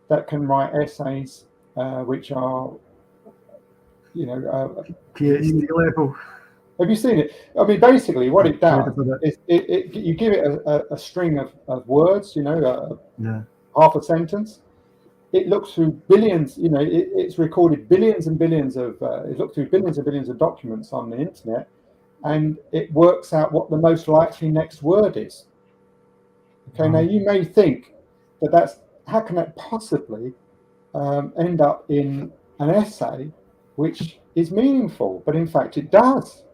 that can write essays, which are, PhD level. Have you seen it? I mean, basically, what it does is you give it a string of words, half a sentence. It looks through billions, it's recorded billions and billions of, it looked through billions and billions of documents on the internet, and it works out what the most likely next word is. Okay, now you may think how can that possibly end up in an essay which is meaningful? But in fact, it does.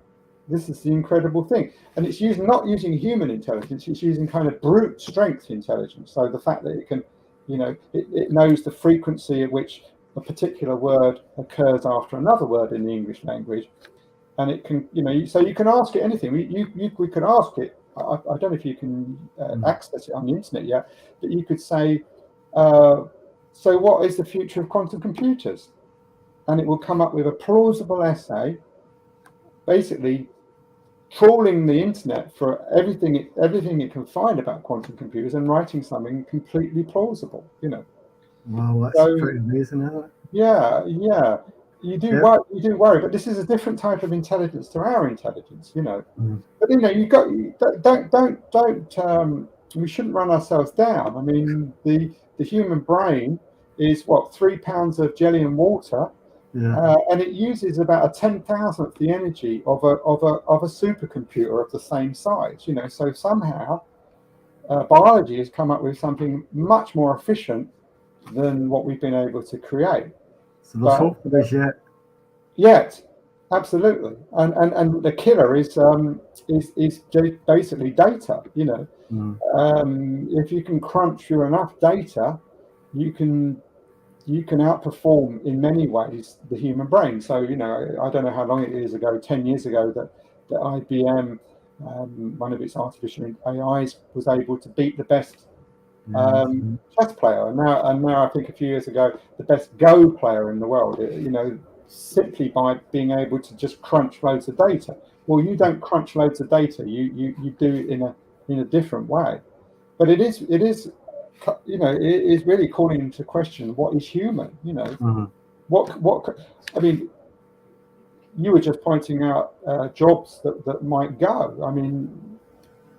This is the incredible thing. And it's not using human intelligence, it's using kind of brute strength intelligence. So the fact that it can, it knows the frequency at which a particular word occurs after another word in the English language. And it can, so you can ask it anything. We could ask it, I don't know if you can access it on the internet yet, but you could say, so what is the future of quantum computers? And it will come up with a plausible essay, basically trawling the internet for everything it can find about quantum computers and writing something completely plausible. Wow, that's pretty amazing, isn't it? Yeah. You do worry, but this is a different type of intelligence to our intelligence. But don't. We shouldn't run ourselves down. I mean, the human brain is 3 pounds of jelly and water. Yeah. And it uses about a 10,000th the energy of a supercomputer of the same size. So somehow biology has come up with something much more efficient than what we've been able to create. So there's hope for this yet, absolutely. And the killer is basically data. If you can crunch through enough data, you can outperform in many ways the human brain. So, I don't know how long it is ago, 10 years ago, that IBM, one of its artificial AIs, was able to beat the best chess player. And now I think a few years ago, the best Go player in the world, simply by being able to just crunch loads of data. Well, you don't crunch loads of data. You do it in a different way. But it is it is really calling into question what is human. What I mean, you were just pointing out jobs that might go. I mean,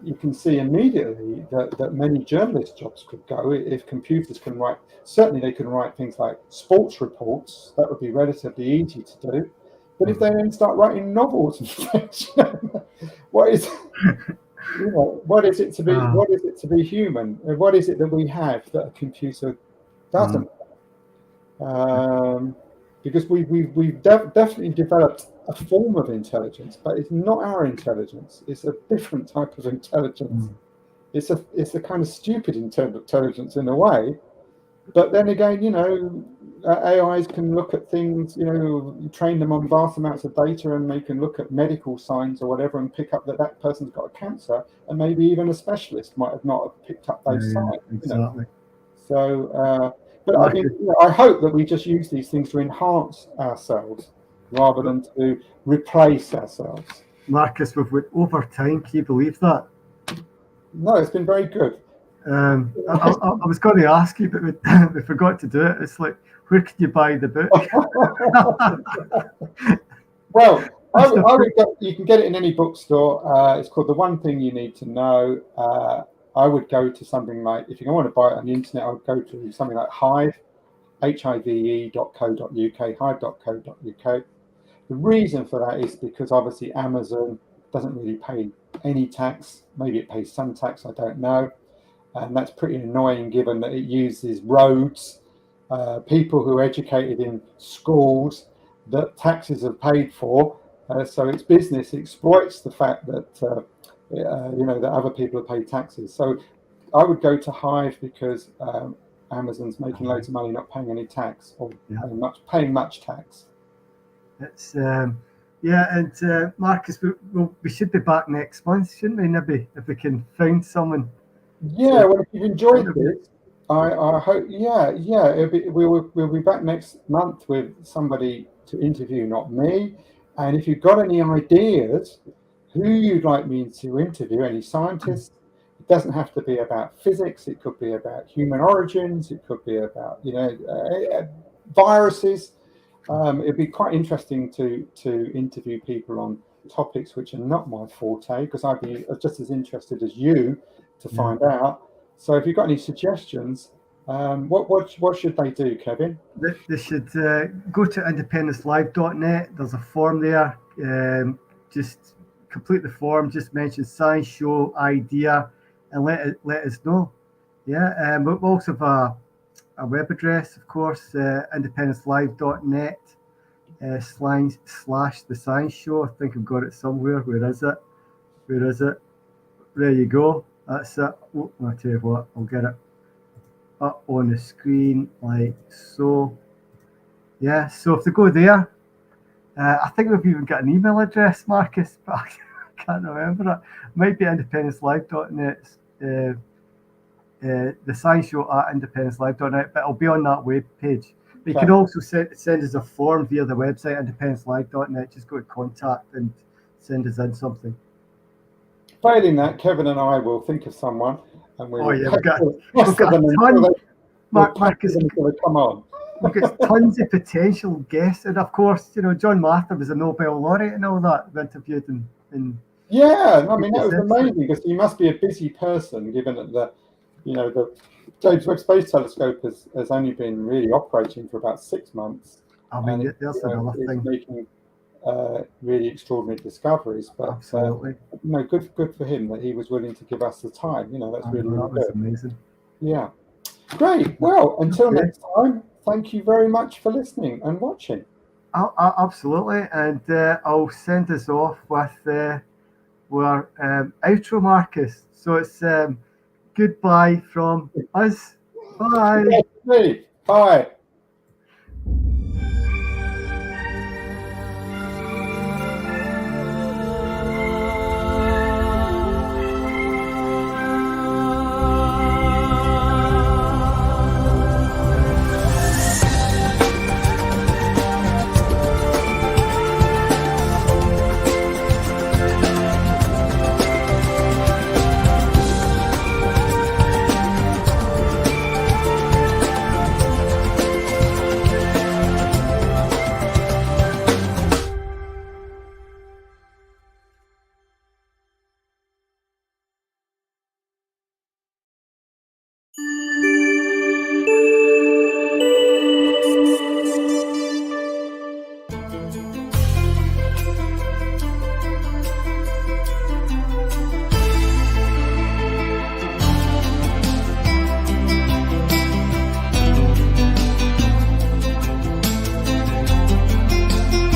you can see immediately that many journalist jobs could go if computers can write. Certainly, they can write things like sports reports. That would be relatively easy to do. But if they then start writing novels and things, what is it to be? What is it to be human? What is it that we have that a computer doesn't? Because we've definitely developed a form of intelligence, but it's not our intelligence. It's a different type of intelligence. It's a kind of stupid intelligence in a way, But then again, AIs can look at things, you train them on vast amounts of data, and they can look at medical signs or whatever and pick up that person's got a cancer, and maybe even a specialist might have not have picked up those signs. Exactly. So, but I mean, I hope that we just use these things to enhance ourselves rather than to replace ourselves. Marcus, we've went over time. Can you believe that? No, it's been very good. I was going to ask you, but we forgot to do it. It's like, where can you buy the book? Well, you can get it in any bookstore. It's called The One Thing You Need to Know. I would go to something like, if you want to buy it on the internet, I would go to something like Hive, hive.co.uk, hive.co.uk. The reason for that is because obviously Amazon doesn't really pay any tax. Maybe it pays some tax, I don't know. And that's pretty annoying given that it uses roads, people who are educated in schools that taxes are paid for. So its business exploits the fact that, that other people have paid taxes. So I would go to Hive because Amazon's making loads of money not paying any tax or paying much tax. It's and Marcus, we should be back next month, shouldn't we? Maybe if we can find someone. Yeah, well, if you've enjoyed this, I hope. We'll be back next month with somebody to interview, not me. And if you've got any ideas who you'd like me to interview, any scientists, it doesn't have to be about physics. It could be about human origins. It could be about viruses. It'd be quite interesting to interview people on topics which are not my forte, because I'd be just as interested as you to find out. So if you've got any suggestions, what should they do, Kevin? They should go to independencelive.net. There's a form there. Just complete the form. Just mention science show idea and let us know. Yeah, we also have a web address, of course, independencelive.net / the science show. I think I've got it somewhere. Where is it? There you go. That's it. Oh, I'll tell you what, I'll get it up on the screen like so. Yeah, so if they go there, I think we've even got an email address, Marcus, but I can't remember it. Might be independencelive.net, the science show at independencelive.net, but it'll be on that web page. But you can also send us a form via the website, independencelive.net. Just go to contact and send us in something. Failing that, Kevin and I will think of someone, and we'll we've got a ton. Marcus, come on. We've got tons of potential guests, and of course, John Mather was a Nobel laureate and all that. We interviewed in yeah, I mean that was amazing, because he must be a busy person, given that the James Webb Space Telescope has only been really operating for about 6 months. I mean, that's another thing. Making really extraordinary discoveries, but absolutely, good for him that he was willing to give us the time. That's really good. Amazing. Yeah, great. Well, until next time, thank you very much for listening and watching. Absolutely, and I'll send us off with our outro, Marcus. So it's goodbye from us. Bye. Bye.